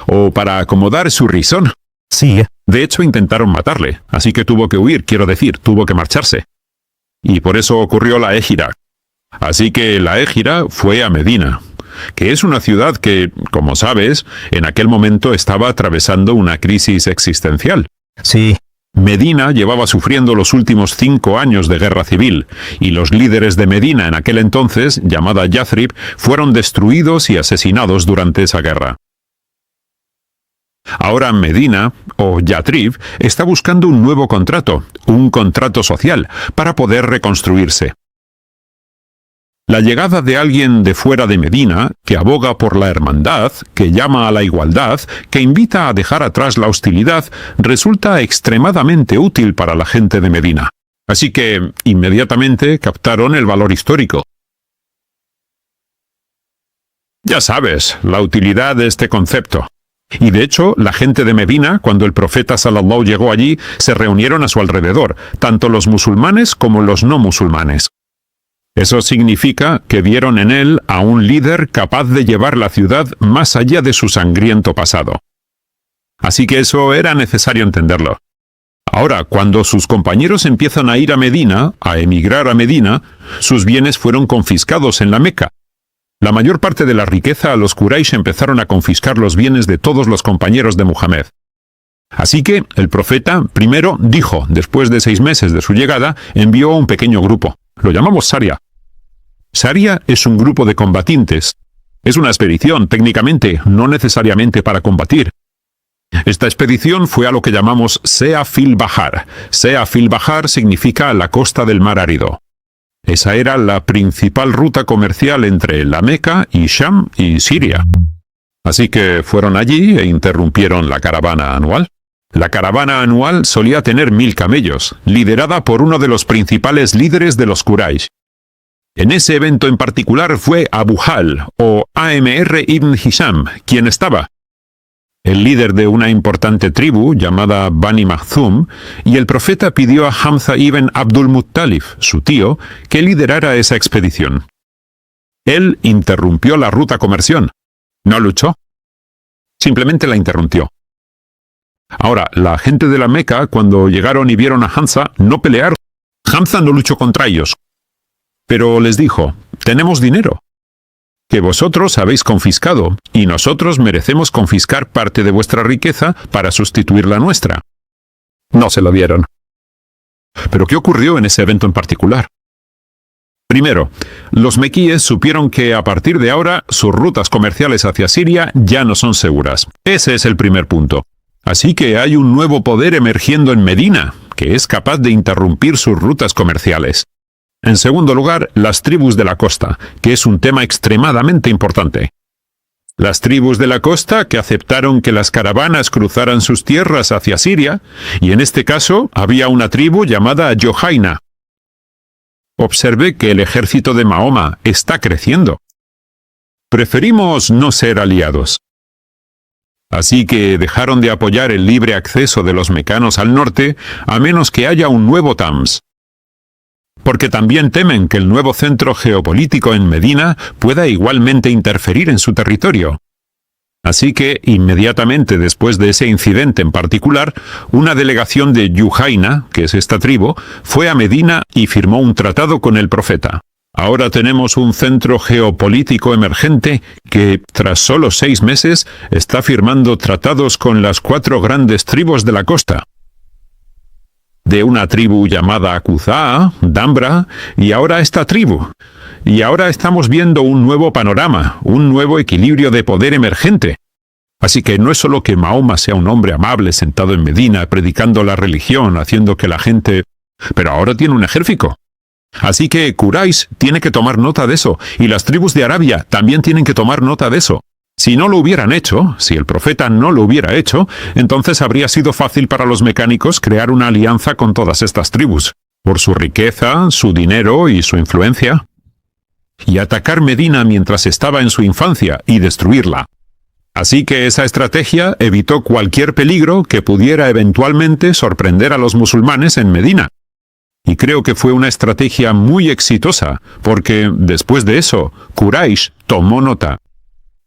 o para acomodar su rizón,
Sí.
de hecho intentaron matarle, así que tuvo que huir, tuvo que marcharse. Y por eso ocurrió la Égira. Así que la Égira fue a Medina, que es una ciudad que, como sabes, en aquel momento estaba atravesando una crisis existencial.
Sí.
Medina llevaba sufriendo los últimos 5 años de guerra civil, y los líderes de Medina en aquel entonces, llamada Yathrib, fueron destruidos y asesinados durante esa guerra. Ahora Medina, o Yathrib, está buscando un nuevo contrato, un contrato social, para poder reconstruirse. La llegada de alguien de fuera de Medina, que aboga por la hermandad, que llama a la igualdad, que invita a dejar atrás la hostilidad, resulta extremadamente útil para la gente de Medina. Así que, inmediatamente captaron el valor histórico. Ya sabes, la utilidad de este concepto. Y de hecho, la gente de Medina, cuando el profeta Sallallahu llegó allí, se reunieron a su alrededor, tanto los musulmanes como los no musulmanes. Eso significa que vieron en él a un líder capaz de llevar la ciudad más allá de su sangriento pasado. Así que eso era necesario entenderlo. Ahora, cuando sus compañeros empiezan a ir a Medina, a emigrar a Medina, sus bienes fueron confiscados en la Meca. La mayor parte de la riqueza a los Quraysh empezaron a confiscar los bienes de todos los compañeros de Muhammad. Así que el profeta primero dijo, después de 6 meses de su llegada, envió un pequeño grupo. Lo llamamos Saria. Saria es un grupo de combatientes. Es una expedición, técnicamente, no necesariamente para combatir. Esta expedición fue a lo que llamamos Sea fil Bahar. Sea fil Bahar significa la costa del mar árido. Esa era la principal ruta comercial entre la Meca y Sham y Siria. Así que fueron allí e interrumpieron la caravana anual. La caravana anual solía tener 1000 camellos, liderada por uno de los principales líderes de los Quraysh. En ese evento en particular fue Abu Hal, o Amr ibn Hisham, quien estaba. El líder de una importante tribu llamada Bani Makhzum, y el profeta pidió a Hamza ibn Abdul Muttalib, su tío, que liderara esa expedición. Él interrumpió la ruta comercial. No luchó. Simplemente la interrumpió. Ahora, la gente de la Meca, cuando llegaron y vieron a Hamza, no pelearon. Hamza no luchó contra ellos. Pero les dijo, tenemos dinero, que vosotros habéis confiscado, y nosotros merecemos confiscar parte de vuestra riqueza para sustituir la nuestra. No se lo dieron. ¿Pero qué ocurrió en ese evento en particular? Primero, los mequíes supieron que a partir de ahora sus rutas comerciales hacia Siria ya no son seguras. Ese es el primer punto. Así que hay un nuevo poder emergiendo en Medina, que es capaz de interrumpir sus rutas comerciales. En segundo lugar, las tribus de la costa, que es un tema extremadamente importante. Las tribus de la costa que aceptaron que las caravanas cruzaran sus tierras hacia Siria, y en este caso había una tribu llamada Johaina. Observe que el ejército de Mahoma está creciendo. Preferimos no ser aliados. Así que dejaron de apoyar el libre acceso de los mecanos al norte a menos que haya un nuevo Tams. Porque también temen que el nuevo centro geopolítico en Medina pueda igualmente interferir en su territorio. Así que, inmediatamente después de ese incidente en particular, una delegación de Yuhaina, que es esta tribu, fue a Medina y firmó un tratado con el profeta. Ahora tenemos un centro geopolítico emergente que, tras solo 6 meses, está firmando tratados con las 4 grandes tribus de la costa. De una tribu llamada Kuzaa, Dambra, y ahora esta tribu. Y ahora estamos viendo un nuevo panorama, un nuevo equilibrio de poder emergente. Así que no es solo que Mahoma sea un hombre amable sentado en Medina, predicando la religión, haciendo que la gente... Pero ahora tiene un ejército. Así que Quraysh tiene que tomar nota de eso, y las tribus de Arabia también tienen que tomar nota de eso. Si no lo hubieran hecho, si el profeta no lo hubiera hecho, entonces habría sido fácil para los mecánicos crear una alianza con todas estas tribus, por su riqueza, su dinero y su influencia, y atacar Medina mientras estaba en su infancia y destruirla. Así que esa estrategia evitó cualquier peligro que pudiera eventualmente sorprender a los musulmanes en Medina. Y creo que fue una estrategia muy exitosa, porque después de eso, Quraysh tomó nota.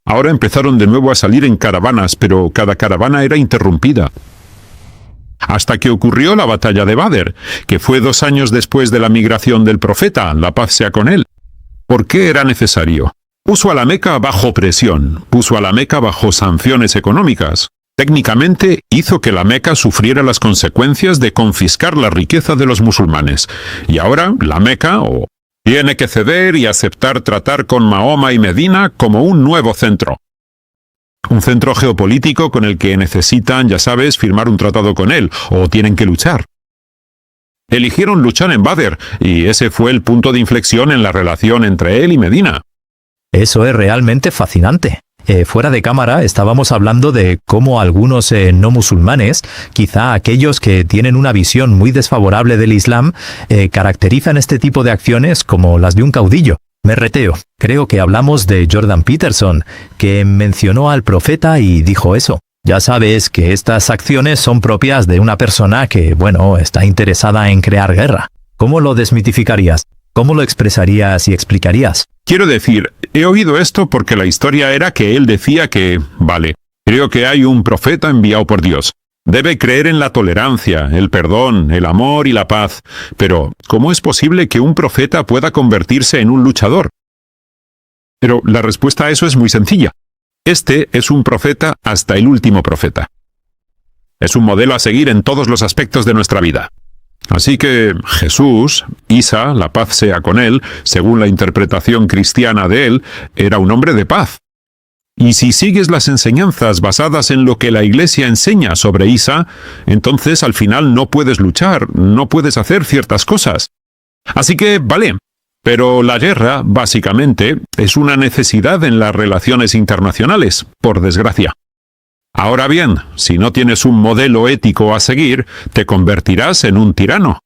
Ahora empezaron de nuevo a salir en caravanas, pero cada caravana era interrumpida. Hasta que ocurrió la batalla de Badr, que fue 2 años después de la migración del profeta, la paz sea con él. ¿Por qué era necesario? Puso a la Meca bajo presión, puso a la Meca bajo sanciones económicas. Técnicamente hizo que la Meca sufriera las consecuencias de confiscar la riqueza de los musulmanes. Y ahora la Meca tiene que ceder y aceptar tratar con Mahoma y Medina como un nuevo centro. Un centro geopolítico con el que necesitan, ya sabes, firmar un tratado con él, o tienen que luchar. Eligieron luchar en Badr, y ese fue el punto de inflexión en la relación entre él y Medina.
Eso es realmente fascinante. Fuera de cámara estábamos hablando de cómo algunos no musulmanes, quizá aquellos que tienen una visión muy desfavorable del Islam, caracterizan este tipo de acciones como las de un caudillo. Me reteo. Creo que hablamos de Jordan Peterson, que mencionó al profeta y dijo eso. Ya sabes que estas acciones son propias de una persona que, está interesada en crear guerra. ¿Cómo lo desmitificarías? ¿Cómo lo expresarías y explicarías?
Quiero decir, he oído esto porque la historia era que él decía que, creo que hay un profeta enviado por Dios. Debe creer en la tolerancia, el perdón, el amor y la paz. Pero, ¿cómo es posible que un profeta pueda convertirse en un luchador? Pero la respuesta a eso es muy sencilla. Este es un profeta hasta el último profeta. Es un modelo a seguir en todos los aspectos de nuestra vida. Así que Jesús, Isa, la paz sea con él, según la interpretación cristiana de él, era un hombre de paz. Y si sigues las enseñanzas basadas en lo que la Iglesia enseña sobre Isa, entonces al final no puedes luchar, no puedes hacer ciertas cosas. Así que, vale, pero la guerra, básicamente, es una necesidad en las relaciones internacionales, por desgracia. Ahora bien, si no tienes un modelo ético a seguir, te convertirás en un tirano.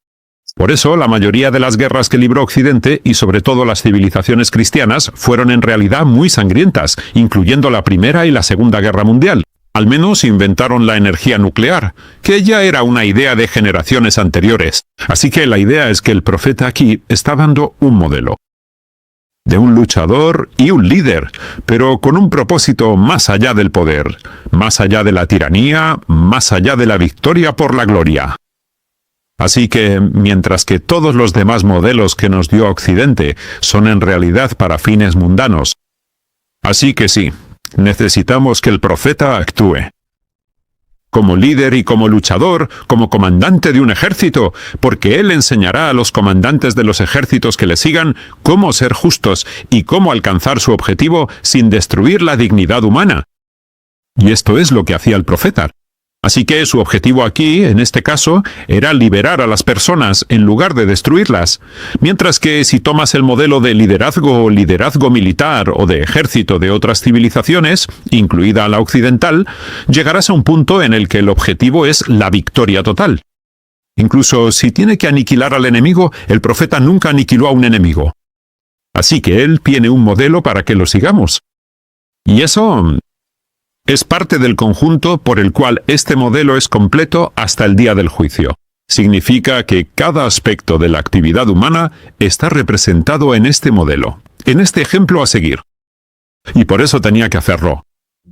Por eso, la mayoría de las guerras que libró Occidente, y sobre todo las civilizaciones cristianas, fueron en realidad muy sangrientas, incluyendo la Primera y la Segunda Guerra Mundial. Al menos inventaron la energía nuclear, que ya era una idea de generaciones anteriores. Así que la idea es que el profeta aquí está dando un modelo. De un luchador y un líder, pero con un propósito más allá del poder, más allá de la tiranía, más allá de la victoria por la gloria. Así que, mientras que todos los demás modelos que nos dio Occidente son en realidad para fines mundanos, así que sí, necesitamos que el profeta actúe. Como líder y como luchador, como comandante de un ejército, porque él enseñará a los comandantes de los ejércitos que le sigan cómo ser justos y cómo alcanzar su objetivo sin destruir la dignidad humana. Y esto es lo que hacía el profeta. Así que su objetivo aquí, en este caso, era liberar a las personas en lugar de destruirlas. Mientras que si tomas el modelo de liderazgo militar o de ejército de otras civilizaciones, incluida la occidental, llegarás a un punto en el que el objetivo es la victoria total. Incluso si tiene que aniquilar al enemigo, el profeta nunca aniquiló a un enemigo. Así que él tiene un modelo para que lo sigamos. Y eso es parte del conjunto por el cual este modelo es completo hasta el día del juicio. Significa que cada aspecto de la actividad humana está representado en este modelo, en este ejemplo a seguir. Y por eso tenía que hacerlo.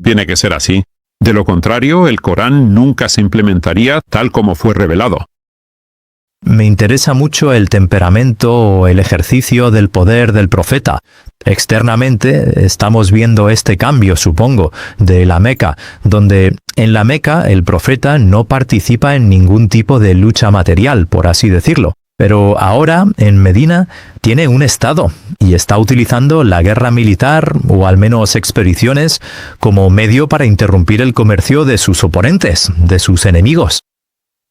Tiene que ser así. De lo contrario, el Corán nunca se implementaría tal como fue revelado.
Me interesa mucho el temperamento o el ejercicio del poder del profeta. Externamente estamos viendo este cambio, supongo, de la Meca, donde en la Meca el profeta no participa en ningún tipo de lucha material, por así decirlo. Pero ahora, en Medina, tiene un estado y está utilizando la guerra militar, o al menos expediciones, como medio para interrumpir el comercio de sus oponentes, de sus enemigos.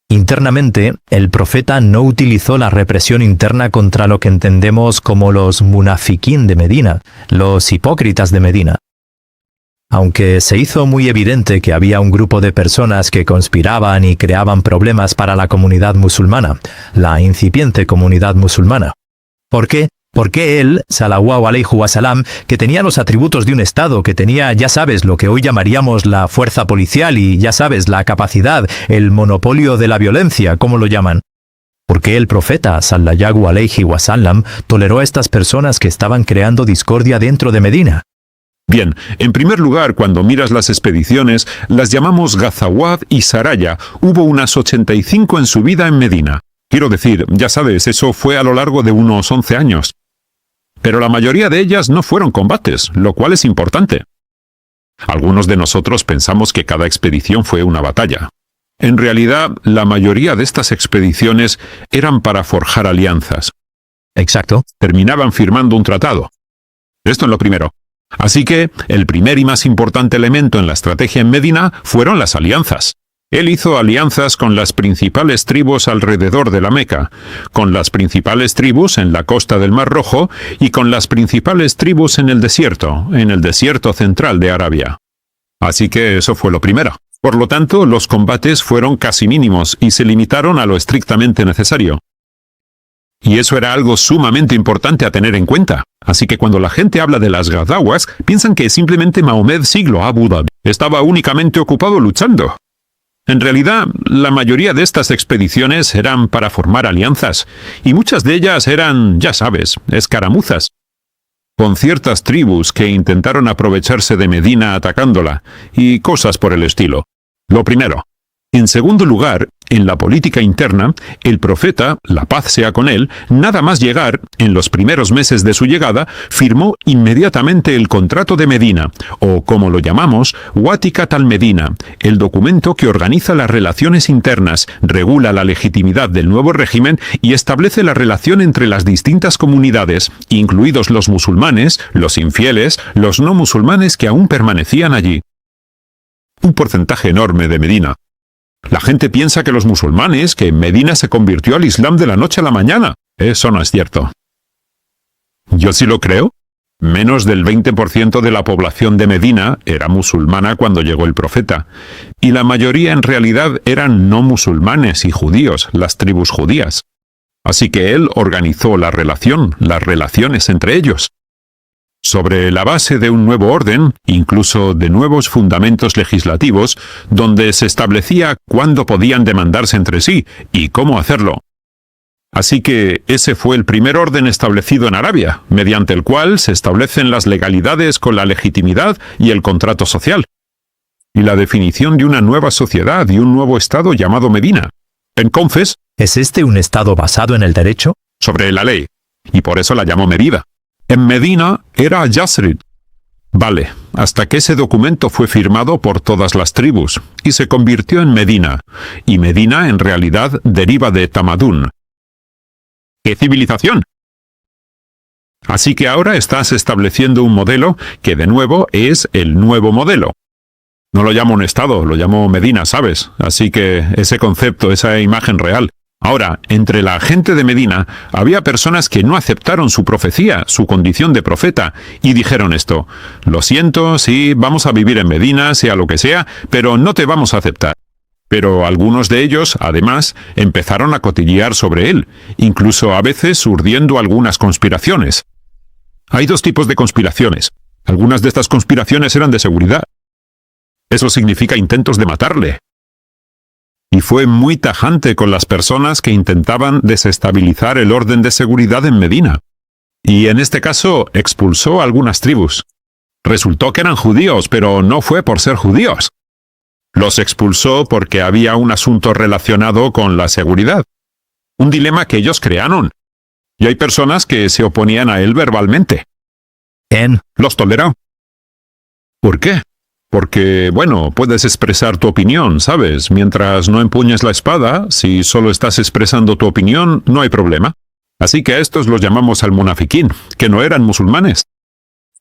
Internamente, el profeta no utilizó la represión interna contra lo que entendemos como los munafiquín de Medina, los hipócritas de Medina. Aunque se hizo muy evidente que había un grupo de personas que conspiraban y creaban problemas para la comunidad musulmana, la incipiente comunidad musulmana. ¿Por qué? Porque él, sallallahu alayhi wa salam, que tenía los atributos de un Estado, que tenía, ya sabes, lo que hoy llamaríamos la fuerza policial y, ya sabes, la capacidad, el monopolio de la violencia, como lo llaman. Porque el profeta, sallallahu alayhi wa salam, toleró a estas personas que estaban creando discordia dentro de Medina.
Bien, en primer lugar, cuando miras las expediciones, las llamamos Ghazawat y Saraya. Hubo unas 85 en su vida en Medina. Quiero decir, ya sabes, eso fue a lo largo de unos 11 años. Pero la mayoría de ellas no fueron combates, lo cual es importante. Algunos de nosotros pensamos que cada expedición fue una batalla. En realidad, la mayoría de estas expediciones eran para forjar alianzas.
Exacto.
Terminaban firmando un tratado. Esto es lo primero. Así que, el primer y más importante elemento en la estrategia en Medina fueron las alianzas. Él hizo alianzas con las principales tribus alrededor de la Meca, con las principales tribus en la costa del Mar Rojo y con las principales tribus en el desierto central de Arabia. Así que eso fue lo primero. Por lo tanto, los combates fueron casi mínimos y se limitaron a lo estrictamente necesario. Y eso era algo sumamente importante a tener en cuenta. Así que cuando la gente habla de las Gazawas, piensan que simplemente Mahomed siglo Abu Dhabi estaba únicamente ocupado luchando. En realidad, la mayoría de estas expediciones eran para formar alianzas, y muchas de ellas eran, ya sabes, escaramuzas, con ciertas tribus que intentaron aprovecharse de Medina atacándola, y cosas por el estilo. Lo primero. En segundo lugar, en la política interna, el profeta, la paz sea con él, nada más llegar, en los primeros meses de su llegada, firmó inmediatamente el Contrato de Medina, o como lo llamamos, Watikat al-Medina, el documento que organiza las relaciones internas, regula la legitimidad del nuevo régimen y establece la relación entre las distintas comunidades, incluidos los musulmanes, los infieles, los no musulmanes que aún permanecían allí. Un porcentaje enorme de Medina. La gente piensa que los musulmanes, que Medina se convirtió al Islam de la noche a la mañana. Eso no es cierto. Yo sí lo creo. Menos del 20% de la población de Medina era musulmana cuando llegó el profeta. Y la mayoría en realidad eran no musulmanes y judíos, las tribus judías. Así que él organizó las relaciones entre ellos. Sobre la base de un nuevo orden, incluso de nuevos fundamentos legislativos, donde se establecía cuándo podían demandarse entre sí y cómo hacerlo. Así que ese fue el primer orden establecido en Arabia, mediante el cual se establecen las legalidades con la legitimidad y el contrato social, y la definición de una nueva sociedad y un nuevo estado llamado Medina. Entonces,
¿es este un estado basado en el derecho?
Sobre la ley, y por eso la llamó Medina. En Medina era Yasrib. Vale, hasta que ese documento fue firmado por todas las tribus, y se convirtió en Medina, y Medina en realidad deriva de Tamadún. ¡Qué civilización! Así que ahora estás estableciendo un modelo que de nuevo es el nuevo modelo. No lo llamo un estado, lo llamo Medina, ¿sabes? Así que ese concepto, esa imagen real. Ahora, entre la gente de Medina había personas que no aceptaron su profecía, su condición de profeta, y dijeron esto: lo siento, sí, vamos a vivir en Medina, sea lo que sea, pero no te vamos a aceptar. Pero algunos de ellos, además, empezaron a cotillear sobre él, incluso a veces urdiendo algunas conspiraciones. Hay dos tipos de conspiraciones. Algunas de estas conspiraciones eran de seguridad. Eso significa intentos de matarle. Y fue muy tajante con las personas que intentaban desestabilizar el orden de seguridad en Medina. Y en este caso expulsó a algunas tribus. Resultó que eran judíos, pero no fue por ser judíos. Los expulsó porque había un asunto relacionado con la seguridad. Un dilema que ellos crearon. Y hay personas que se oponían a él verbalmente. Los toleró. ¿Por qué? Porque, bueno, puedes expresar tu opinión, ¿sabes? Mientras no empuñes la espada, si solo estás expresando tu opinión, no hay problema. Así que a estos los llamamos al-munafiquín, que no eran musulmanes.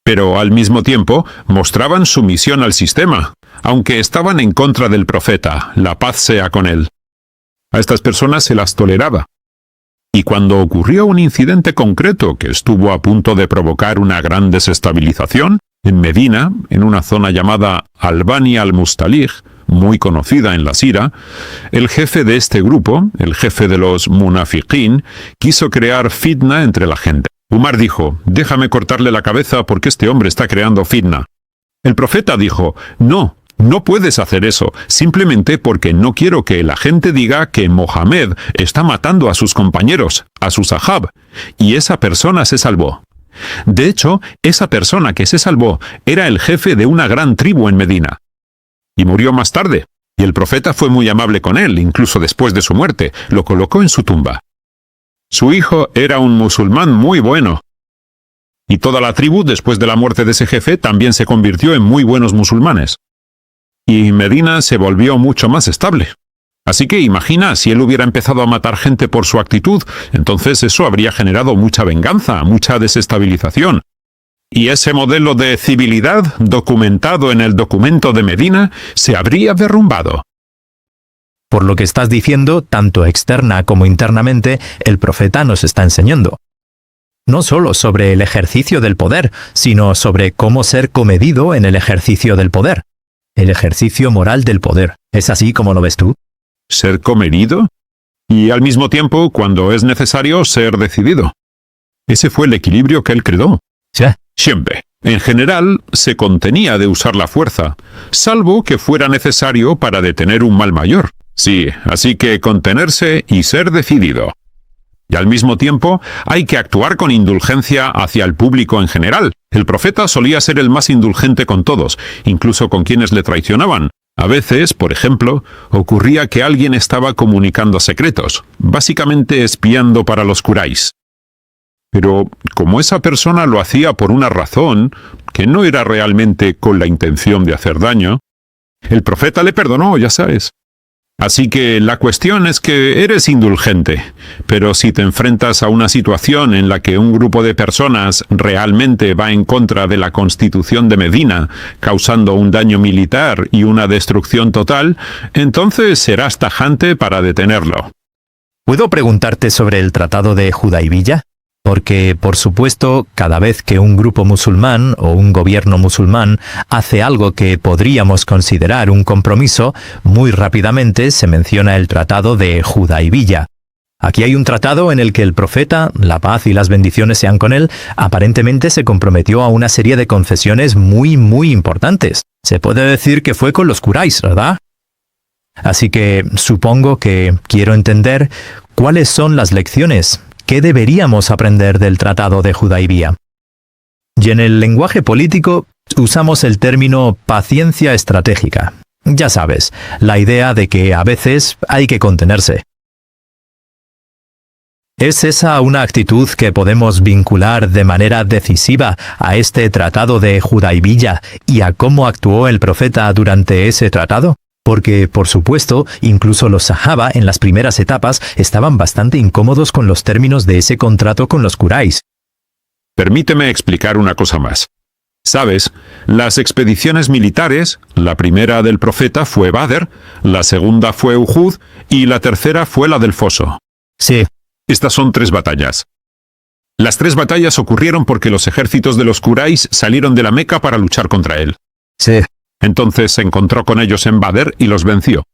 Pero al mismo tiempo mostraban sumisión al sistema, aunque estaban en contra del profeta, la paz sea con él. A estas personas se las toleraba. Y cuando ocurrió un incidente concreto que estuvo a punto de provocar una gran desestabilización, en Medina, en una zona llamada Albani al-Mustalih, muy conocida en la Sira, el jefe de este grupo, el jefe de los munafiqín, quiso crear fitna entre la gente. Umar dijo: déjame cortarle la cabeza porque este hombre está creando fitna. El profeta dijo: no puedes hacer eso, simplemente porque no quiero que la gente diga que Mohamed está matando a sus compañeros, a sus sahab, y esa persona se salvó. De hecho, esa persona que se salvó era el jefe de una gran tribu en Medina. Y murió más tarde, y el profeta fue muy amable con él, incluso después de su muerte, lo colocó en su tumba. Su hijo era un musulmán muy bueno. Y toda la tribu, después de la muerte de ese jefe, también se convirtió en muy buenos musulmanes. Y Medina se volvió mucho más estable. Así que imagina, si él hubiera empezado a matar gente por su actitud, entonces eso habría generado mucha venganza, mucha desestabilización. Y ese modelo de civilidad, documentado en el documento de Medina, se habría derrumbado.
Por lo que estás diciendo, tanto externa como internamente, el profeta nos está enseñando. No solo sobre el ejercicio del poder, sino sobre cómo ser comedido en el ejercicio del poder. El ejercicio moral del poder. ¿Es así como lo ves tú?
Ser comedido y al mismo tiempo, cuando es necesario, ser decidido. Ese fue el equilibrio que él creó.
Sí.
Siempre. En general, se contenía de usar la fuerza, salvo que fuera necesario para detener un mal mayor. Sí, así que contenerse y ser decidido. Y al mismo tiempo, hay que actuar con indulgencia hacia el público en general. El profeta solía ser el más indulgente con todos, incluso con quienes le traicionaban. A veces, por ejemplo, ocurría que alguien estaba comunicando secretos, básicamente espiando para los Quraysh. Pero como esa persona lo hacía por una razón, que no era realmente con la intención de hacer daño, el profeta le perdonó, ya sabes. Así que la cuestión es que eres indulgente, pero si te enfrentas a una situación en la que un grupo de personas realmente va en contra de la Constitución de Medina, causando un daño militar y una destrucción total, entonces serás tajante para detenerlo.
¿Puedo preguntarte sobre el Tratado de Hudaybiyah? Porque, por supuesto, cada vez que un grupo musulmán o un gobierno musulmán hace algo que podríamos considerar un compromiso, muy rápidamente se menciona el Tratado de Hudaybiyah. Aquí hay un tratado en el que el profeta, la paz y las bendiciones sean con él, aparentemente se comprometió a una serie de concesiones muy importantes. Se puede decir que fue con los Quraysh, ¿verdad? Así que supongo que quiero entender cuáles son las lecciones. ¿Qué deberíamos aprender del Tratado de Hudaybiyah? Y en el lenguaje político usamos el término paciencia estratégica. Ya sabes, la idea de que a veces hay que contenerse. ¿Es esa una actitud que podemos vincular de manera decisiva a este Tratado de Hudaybiyah y a cómo actuó el profeta durante ese tratado? Porque, por supuesto, incluso los sahaba en las primeras etapas estaban bastante incómodos con los términos de ese contrato con los Quraysh.
Permíteme explicar una cosa más. Sabes, las expediciones militares, la primera del profeta fue Badr, la segunda fue Uhud y la tercera fue la del foso.
Sí,
Estas son 3 batallas. Las 3 batallas ocurrieron porque los ejércitos de los Quraysh salieron de la Meca para luchar contra él.
sí.
Entonces se encontró con ellos en Badr y los venció.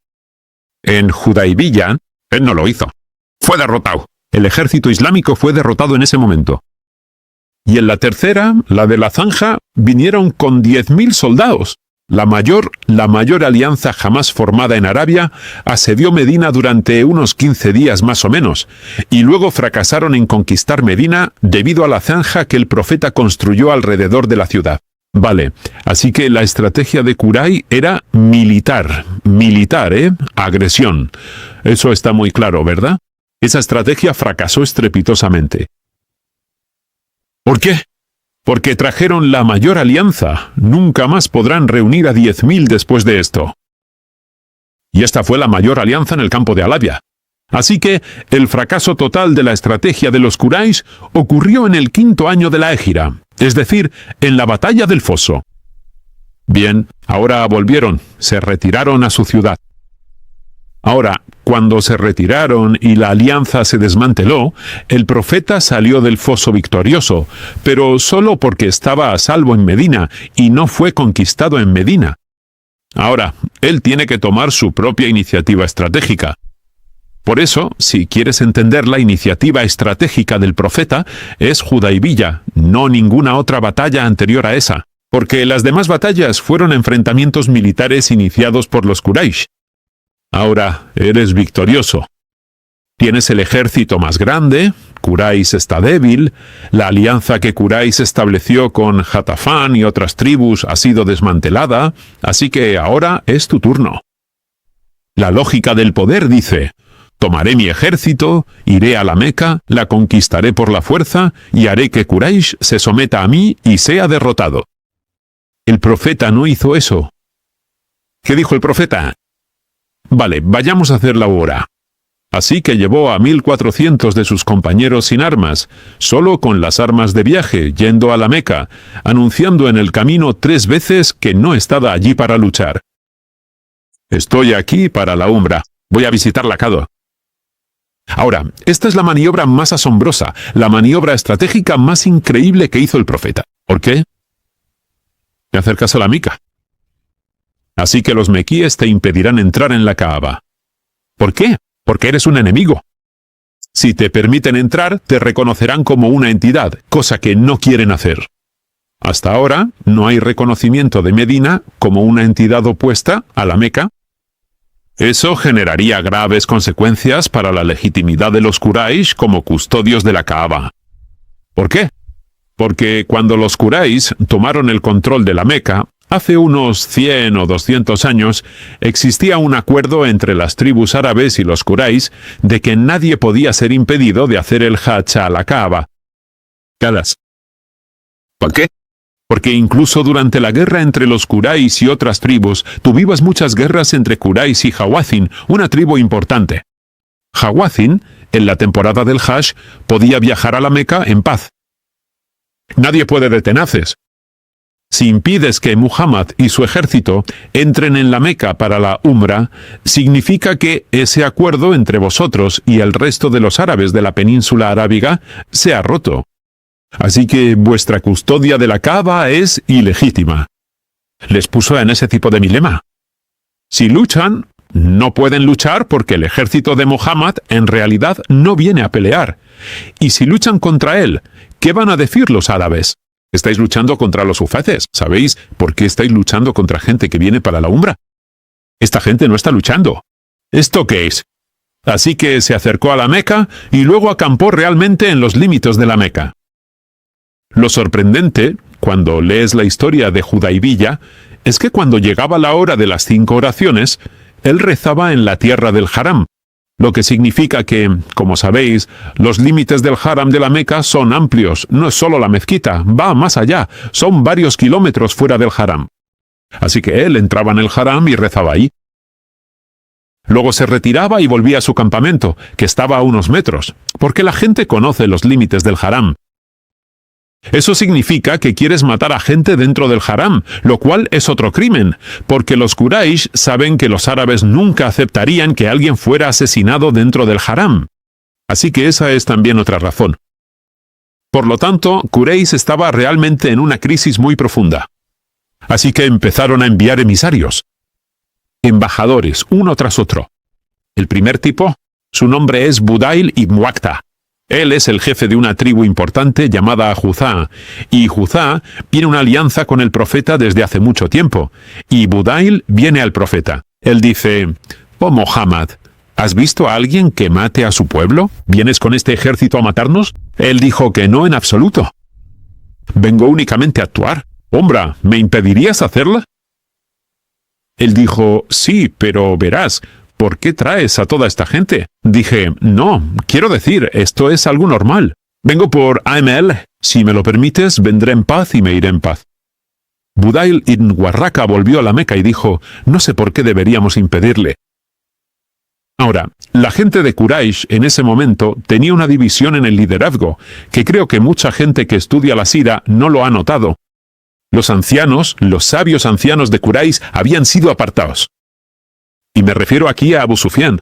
En Hudaybiyah, él no lo hizo. Fue derrotado. El ejército islámico fue derrotado en ese momento. Y en la tercera, la de la Zanja, vinieron con 10.000 soldados. La mayor alianza jamás formada en Arabia asedió Medina durante unos 15 días más o menos, y luego fracasaron en conquistar Medina debido a la zanja que el profeta construyó alrededor de la ciudad. Vale, así que la estrategia de Quraysh era militar, agresión. Eso está muy claro, ¿verdad? Esa estrategia fracasó estrepitosamente. ¿Por qué? Porque trajeron la mayor alianza. Nunca más podrán reunir a 10.000 después de esto. Y esta fue la mayor alianza en el campo de Alabia. Así que el fracaso total de la estrategia de los Quraysh ocurrió en el 5.º año de la Égira, es decir, en la batalla del foso. Bien, ahora volvieron, se retiraron a su ciudad. Ahora, cuando se retiraron y la alianza se desmanteló, el profeta salió del foso victorioso, pero solo porque estaba a salvo en Medina y no fue conquistado en Medina. Ahora, él tiene que tomar su propia iniciativa estratégica. Por eso, si quieres entender la iniciativa estratégica del profeta, es Hudaybiyah, no ninguna otra batalla anterior a esa, porque las demás batallas fueron enfrentamientos militares iniciados por los Quraysh. Ahora eres victorioso. Tienes el ejército más grande, Quraysh está débil, la alianza que Quraysh estableció con Ghatafán y otras tribus ha sido desmantelada, así que ahora es tu turno. La lógica del poder dice: tomaré mi ejército, iré a la Meca, la conquistaré por la fuerza y haré que Quraysh se someta a mí y sea derrotado. El profeta no hizo eso. ¿Qué dijo el profeta? Vale, vayamos a hacerla ahora. Así que llevó a 1.400 de sus compañeros sin armas, solo con las armas de viaje, yendo a la Meca, anunciando en el camino 3 veces que no estaba allí para luchar. Estoy aquí para la Umra. Voy a visitar la Kaaba. Ahora, esta es la maniobra más asombrosa, la maniobra estratégica más increíble que hizo el profeta. ¿Por qué? Te acercas a la Meca. Así que los mequíes te impedirán entrar en la Kaaba. ¿Por qué? Porque eres un enemigo. Si te permiten entrar, te reconocerán como una entidad, cosa que no quieren hacer. Hasta ahora, no hay reconocimiento de Medina como una entidad opuesta a la Meca. Eso generaría graves consecuencias para la legitimidad de los Quraysh como custodios de la Kaaba. ¿Por qué? Porque cuando los Quraysh tomaron el control de la Meca, hace unos 100 o 200 años, existía un acuerdo entre las tribus árabes y los Quraysh de que nadie podía ser impedido de hacer el Hajj a la Kaaba. ¿Por qué? Porque incluso durante la guerra entre los Quraysh y otras tribus, tuvimos muchas guerras entre Quraysh y Hawazin, una tribu importante. Hawazin, en la temporada del Hajj, podía viajar a la Meca en paz. Nadie puede detenerles. Si impides que Muhammad y su ejército entren en la Meca para la Umra, significa que ese acuerdo entre vosotros y el resto de los árabes de la península arábiga se ha roto. Así que vuestra custodia de la Kaaba es ilegítima. Les puso en ese tipo de dilema. Si luchan, no pueden luchar porque el ejército de Muhammad en realidad no viene a pelear. Y si luchan contra él, ¿qué van a decir los árabes? Estáis luchando contra los hufaces. ¿Sabéis por qué estáis luchando contra gente que viene para la Umra? Esta gente no está luchando. ¿Esto qué es? Así que se acercó a la Meca y luego acampó realmente en los límites de la Meca. Lo sorprendente, cuando lees la historia de Hudaybiyah, es que cuando llegaba la hora de las 5 oraciones, él rezaba en la tierra del Haram, lo que significa que, como sabéis, los límites del Haram de la Meca son amplios, no es solo la mezquita, va más allá, son varios kilómetros fuera del Haram. Así que él entraba en el Haram y rezaba ahí. Luego se retiraba y volvía a su campamento, que estaba a unos metros, porque la gente conoce los límites del Haram. Eso significa que quieres matar a gente dentro del haram, lo cual es otro crimen, porque los Quraysh saben que los árabes nunca aceptarían que alguien fuera asesinado dentro del haram. Así que esa es también otra razón. Por lo tanto, Quraysh estaba realmente en una crisis muy profunda. Así que empezaron a enviar emisarios, embajadores, uno tras otro. El primer tipo, su nombre es Budayl ibn Waqta. Él es el jefe de una tribu importante llamada Juzá, y Juzá tiene una alianza con el profeta desde hace mucho tiempo, y Budayl viene al profeta. Él dice: «Oh Muhammad, ¿has visto a alguien que mate a su pueblo? ¿Vienes con este ejército a matarnos?» Él dijo que no en absoluto. «Vengo únicamente a actuar. Hombre, ¿me impedirías hacerla?» Él dijo: «Sí, pero verás, ¿por qué traes a toda esta gente?» Dije: «No, quiero decir, esto es algo normal. Vengo por AML. Si me lo permites, vendré en paz y me iré en paz». Budayl ibn Warraqa volvió a la Meca y dijo: «No sé por qué deberíamos impedirle». Ahora, la gente de Quraysh en ese momento tenía una división en el liderazgo, que creo que mucha gente que estudia la sira no lo ha notado. Los ancianos, los sabios ancianos de Quraysh habían sido apartados. Y me refiero aquí a Abu Sufyan.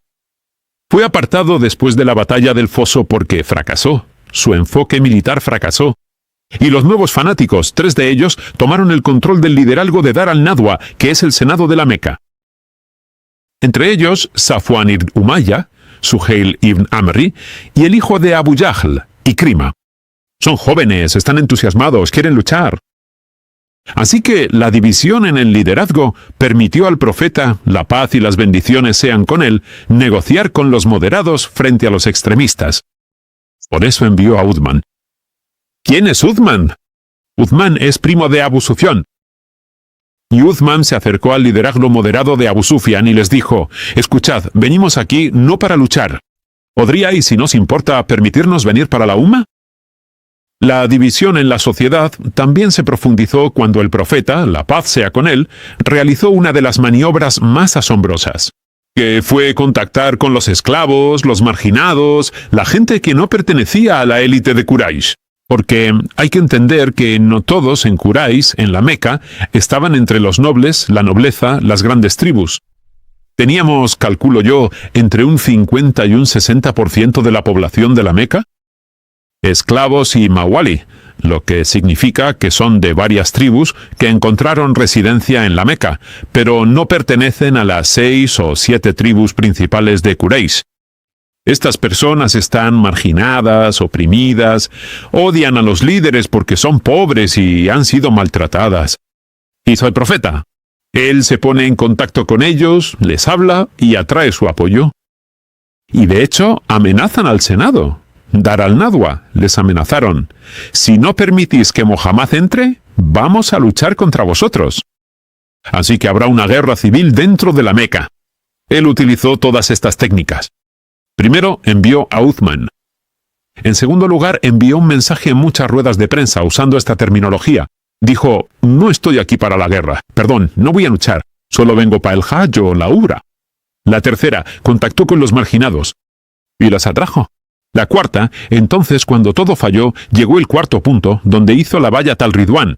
Fue apartado después de la batalla del Foso porque fracasó. Su enfoque militar fracasó. Y los nuevos fanáticos, 3 de ellos, tomaron el control del liderazgo de Dar al-Nadwa, que es el Senado de la Meca. Entre ellos, Safwan ibn Umayya, Suheil ibn Amri, y el hijo de Abu Jahl, Ikrima. Son jóvenes, están entusiasmados, quieren luchar. Así que la división en el liderazgo permitió al profeta, la paz y las bendiciones sean con él, negociar con los moderados frente a los extremistas. Por eso envió a Uthman. ¿Quién es Uthman? Uthman es primo de Abu Sufyan. Y Uthman se acercó al liderazgo moderado de Abu Sufyan y les dijo: «Escuchad, venimos aquí no para luchar. ¿Podríais, si nos importa, permitirnos venir para la Umma?» La división en la sociedad también se profundizó cuando el profeta, la paz sea con él, realizó una de las maniobras más asombrosas, que fue contactar con los esclavos, los marginados, la gente que no pertenecía a la élite de Quraysh. Porque hay que entender que no todos en Quraysh, en la Meca, estaban entre los nobles, la nobleza, las grandes tribus. Teníamos, calculo yo, entre un 50 y un 60% de la población de la Meca, esclavos y mawali, lo que significa que son de varias tribus que encontraron residencia en la Meca, pero no pertenecen a las 6 o 7 tribus principales de Quraysh. Estas personas están marginadas, oprimidas, odian a los líderes porque son pobres y han sido maltratadas. Hizo el profeta. Él se pone en contacto con ellos, les habla y atrae su apoyo. Y de hecho, amenazan al Senado. Dar al-Nadwa les amenazaron: «Si no permitís que Muhammad entre, vamos a luchar contra vosotros». Así que habrá una guerra civil dentro de la Meca. Él utilizó todas estas técnicas. Primero envió a Uthman. En segundo lugar, envió un mensaje en muchas ruedas de prensa usando esta terminología. Dijo: «No estoy aquí para la guerra. Perdón, no voy a luchar. Solo vengo para el Hajj o la Umra». La tercera, contactó con los marginados y las atrajo. La cuarta, entonces cuando todo falló, llegó el cuarto punto, donde hizo la Bayat al-Ridwan.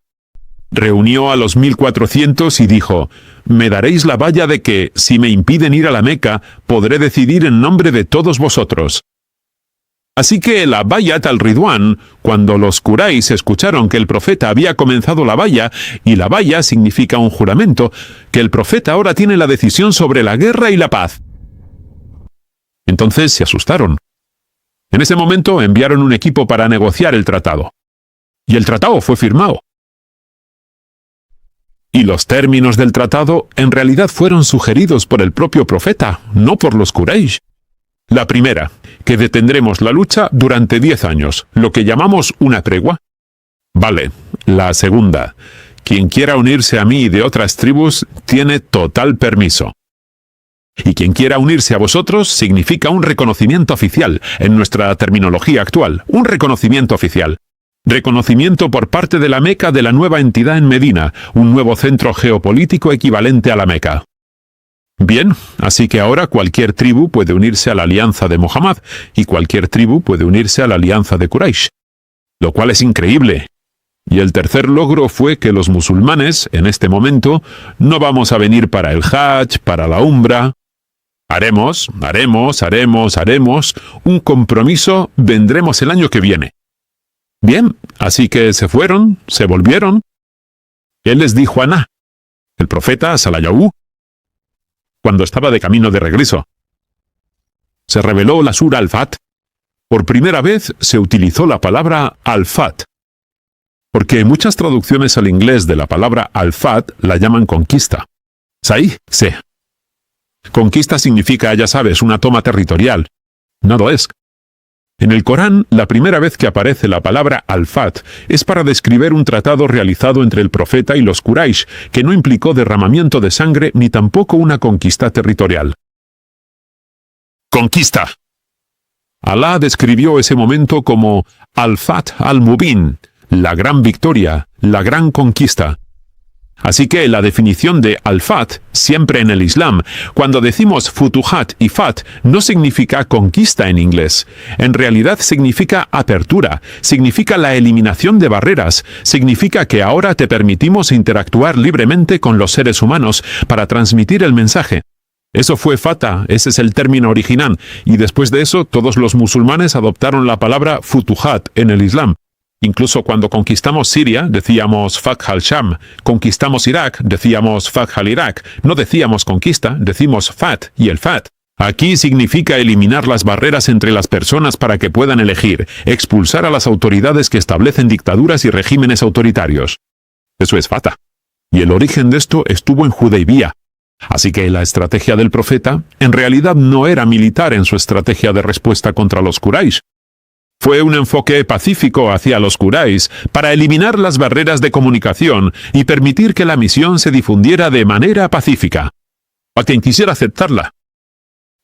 Reunió a los 1400 y dijo: «Me daréis la valla de que, si me impiden ir a la Meca, podré decidir en nombre de todos vosotros». Así que la Bayat al-Ridwan, cuando los Quraysh escucharon que el profeta había comenzado la valla, y la valla significa un juramento, que el profeta ahora tiene la decisión sobre la guerra y la paz. Entonces se asustaron. En ese momento enviaron un equipo para negociar el tratado. Y el tratado fue firmado. Y los términos del tratado en realidad fueron sugeridos por el propio profeta, no por los Quraysh. La primera, que detendremos la lucha durante 10 años, lo que llamamos una tregua. Vale. La segunda, quien quiera unirse a mí de otras tribus tiene total permiso. Y quien quiera unirse a vosotros significa un reconocimiento oficial, en nuestra terminología actual, un reconocimiento oficial. Reconocimiento por parte de la Meca de la nueva entidad en Medina, un nuevo centro geopolítico equivalente a la Meca. Bien, así que ahora cualquier tribu puede unirse a la alianza de Muhammad, y cualquier tribu puede unirse a la alianza de Quraysh. Lo cual es increíble. Y el tercer logro fue que los musulmanes, en este momento, no vamos a venir para el Hajj, para la Umbra. Haremos un compromiso, vendremos el año que viene. Bien, así que se fueron, se volvieron. Él les dijo a Aná, el profeta Salayahú, cuando estaba de camino de regreso. Se reveló la sura Al-Fat. Por primera vez se utilizó la palabra Al-Fat, porque muchas traducciones al inglés de la palabra Al-Fat la llaman conquista. ¿Saí? Sí. Conquista significa, ya sabes, una toma territorial. No lo es. En el Corán, la primera vez que aparece la palabra Al-Fat es para describir un tratado realizado entre el profeta y los Quraysh, que no implicó derramamiento de sangre ni tampoco una conquista territorial. Conquista. Alá describió ese momento como Al-Fat al-Mubin, la gran victoria, la gran conquista. Así que la definición de Al-Fat, siempre en el Islam, cuando decimos Futuhat y Fat, no significa conquista en inglés. En realidad significa apertura, significa la eliminación de barreras, significa que ahora te permitimos interactuar libremente con los seres humanos para transmitir el mensaje. Eso fue Fata, ese es el término original, y después de eso todos los musulmanes adoptaron la palabra Futuhat en el Islam. Incluso cuando conquistamos Siria, decíamos Fath al-Sham. Conquistamos Irak, decíamos Fath al-Irak. No decíamos conquista, decimos Fat y el Fat. Aquí significa eliminar las barreras entre las personas para que puedan elegir, expulsar a las autoridades que establecen dictaduras y regímenes autoritarios. Eso es Fata. Y el origen de esto estuvo en Hudaybiyah. Así que la estrategia del profeta, en realidad no era militar en su estrategia de respuesta contra los Quraysh. Fue un enfoque pacífico hacia los Quraysh para eliminar las barreras de comunicación y permitir que la misión se difundiera de manera pacífica. A quien quisiera aceptarla.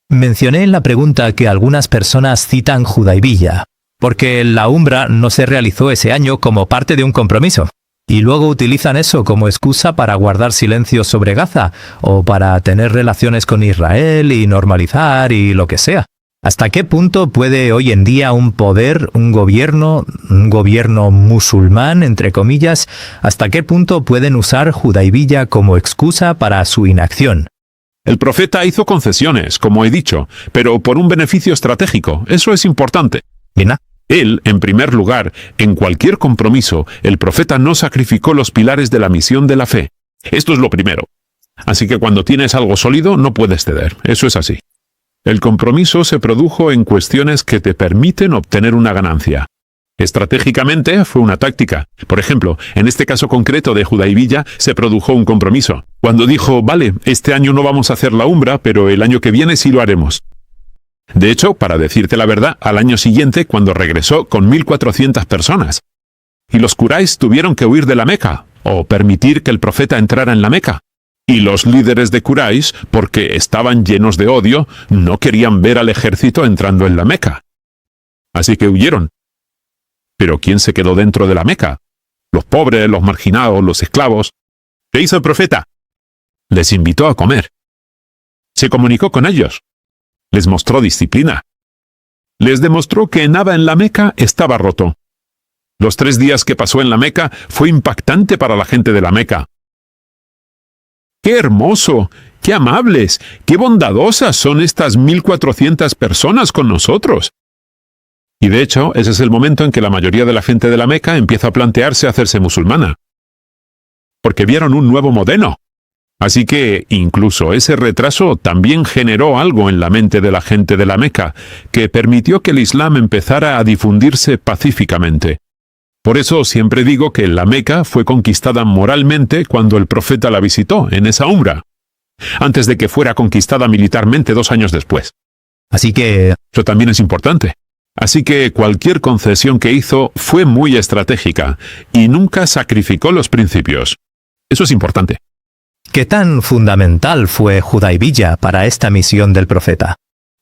Mencioné en la pregunta que algunas personas citan Hudaybiyah, porque la Umbra no se realizó ese año como parte de un compromiso. Y luego utilizan eso como excusa para guardar silencio sobre Gaza, o para tener relaciones con Israel y normalizar y lo que sea. ¿Hasta qué punto puede hoy en día un gobierno musulmán, entre comillas, hasta qué punto pueden usar Hudaybiyah como excusa para su inacción?
El profeta hizo concesiones, como he dicho, pero por un beneficio estratégico. Eso es importante.
Bien.
Él, en primer lugar, en cualquier compromiso, el profeta no sacrificó los pilares de la misión de la fe. Esto es lo primero. Así que cuando tienes algo sólido, no puedes ceder. Eso es así. El compromiso se produjo en cuestiones que te permiten obtener una ganancia. Estratégicamente fue una táctica. Por ejemplo, en este caso concreto de Hudaybiyah se produjo un compromiso. Cuando dijo, vale, este año no vamos a hacer la Umbra, pero el año que viene sí lo haremos. De hecho, para decirte la verdad, al año siguiente, cuando regresó con 1.400 personas. Y los Quraysh tuvieron que huir de la Meca, o permitir que el profeta entrara en la Meca. Y los líderes de Quraysh, porque estaban llenos de odio, no querían ver al ejército entrando en la Meca. Así que huyeron. Pero ¿quién se quedó dentro de la Meca? Los pobres, los marginados, los esclavos. ¿Qué hizo el profeta? Les invitó a comer. Se comunicó con ellos. Les mostró disciplina. Les demostró que nada en la Meca estaba roto. Los 3 días que pasó en la Meca fue impactante para la gente de la Meca. ¡Qué hermoso! ¡Qué amables! ¡Qué bondadosas son estas 1.400 personas con nosotros! Y de hecho, ese es el momento en que la mayoría de la gente de la Meca empieza a plantearse hacerse musulmana. Porque vieron un nuevo modelo. Así que, incluso ese retraso también generó algo en la mente de la gente de la Meca, que permitió que el Islam empezara a difundirse pacíficamente. Por eso siempre digo que la Meca fue conquistada moralmente cuando el profeta la visitó, en esa Umbra, antes de que fuera conquistada militarmente 2 años después.
Así que...
Eso también es importante. Así que cualquier concesión que hizo fue muy estratégica, y nunca sacrificó los principios. Eso es importante.
¿Qué tan fundamental fue Hudaybiyah para esta misión del profeta?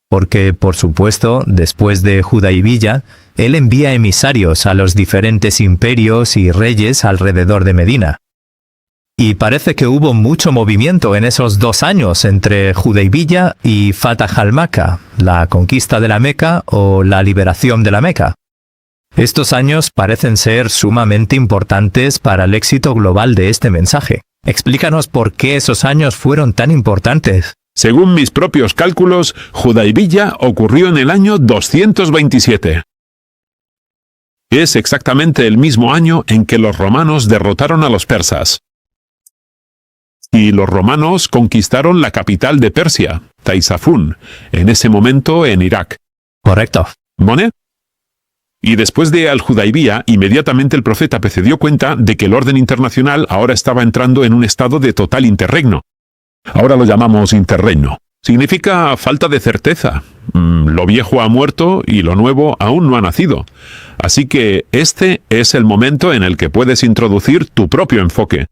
Porque, por supuesto, después de Hudaybiyah, él envía emisarios a los diferentes imperios y reyes alrededor de Medina. Y parece que hubo mucho movimiento en esos 2 años entre Hudaybiyah y Fatah al-Makka, la conquista de la Meca o la liberación de la Meca. Estos años parecen ser sumamente importantes para el éxito global de este mensaje. Explícanos por qué esos años fueron tan importantes.
Según mis propios cálculos, Hudaybiyah ocurrió en el año 227. Es exactamente el mismo año en que los romanos derrotaron a los persas. Y los romanos conquistaron la capital de Persia, Taizafún, en ese momento en Irak.
Correcto.
¿Mone? Y después de Al-Hudaybiyah, inmediatamente el profeta se dio cuenta de que el orden internacional ahora estaba entrando en un estado de total interregno. Ahora lo llamamos interregno. Significa falta de certeza. Lo viejo ha muerto y lo nuevo aún no ha nacido. Así que este es el momento en el que puedes introducir tu propio enfoque.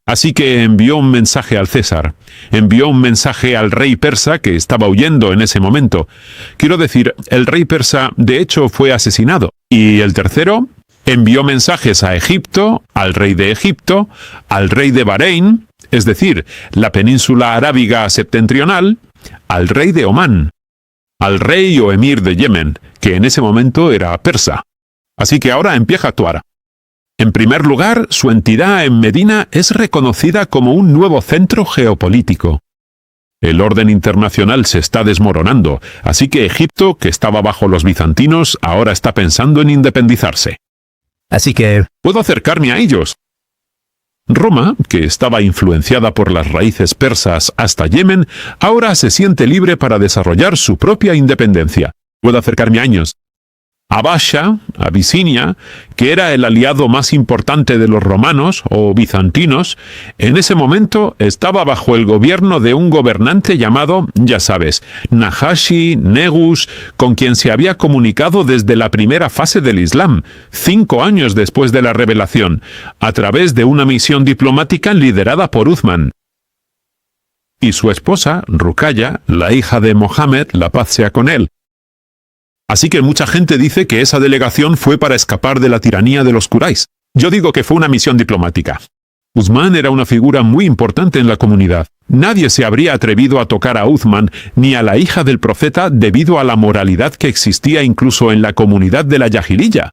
Así que envió un mensaje al César, envió un mensaje al rey persa que estaba huyendo en ese momento. Quiero decir, el rey persa de hecho fue asesinado. Y el tercero envió mensajes a Egipto, al rey de Egipto, al rey de Bahrein, es decir, la península arábiga septentrional, al rey de Omán, al rey o emir de Yemen, que en ese momento era persa. Así que ahora empieza a actuar. En primer lugar, su entidad en Medina es reconocida como un nuevo centro geopolítico. El orden internacional se está desmoronando, así que Egipto, que estaba bajo los bizantinos, ahora está pensando en independizarse.
Así que...
Puedo acercarme a ellos. Roma, que estaba influenciada por las raíces persas hasta Yemen, ahora se siente libre para desarrollar su propia independencia. Puedo acercarme a ellos. Abasha, Abisinia, que era el aliado más importante de los romanos o bizantinos, en ese momento estaba bajo el gobierno de un gobernante llamado, ya sabes, Najashi Negus, con quien se había comunicado desde la primera fase del Islam, 5 años después de la revelación, a través de una misión diplomática liderada por Uthman. Y su esposa, Ruqayya, la hija de Mohammed, la paz sea con él. Así que mucha gente dice que esa delegación fue para escapar de la tiranía de los Quraysh. Yo digo que fue una misión diplomática. Uthman era una figura muy importante en la comunidad. Nadie se habría atrevido a tocar a Uthman ni a la hija del profeta debido a la moralidad que existía incluso en la comunidad de la Yahiliyya.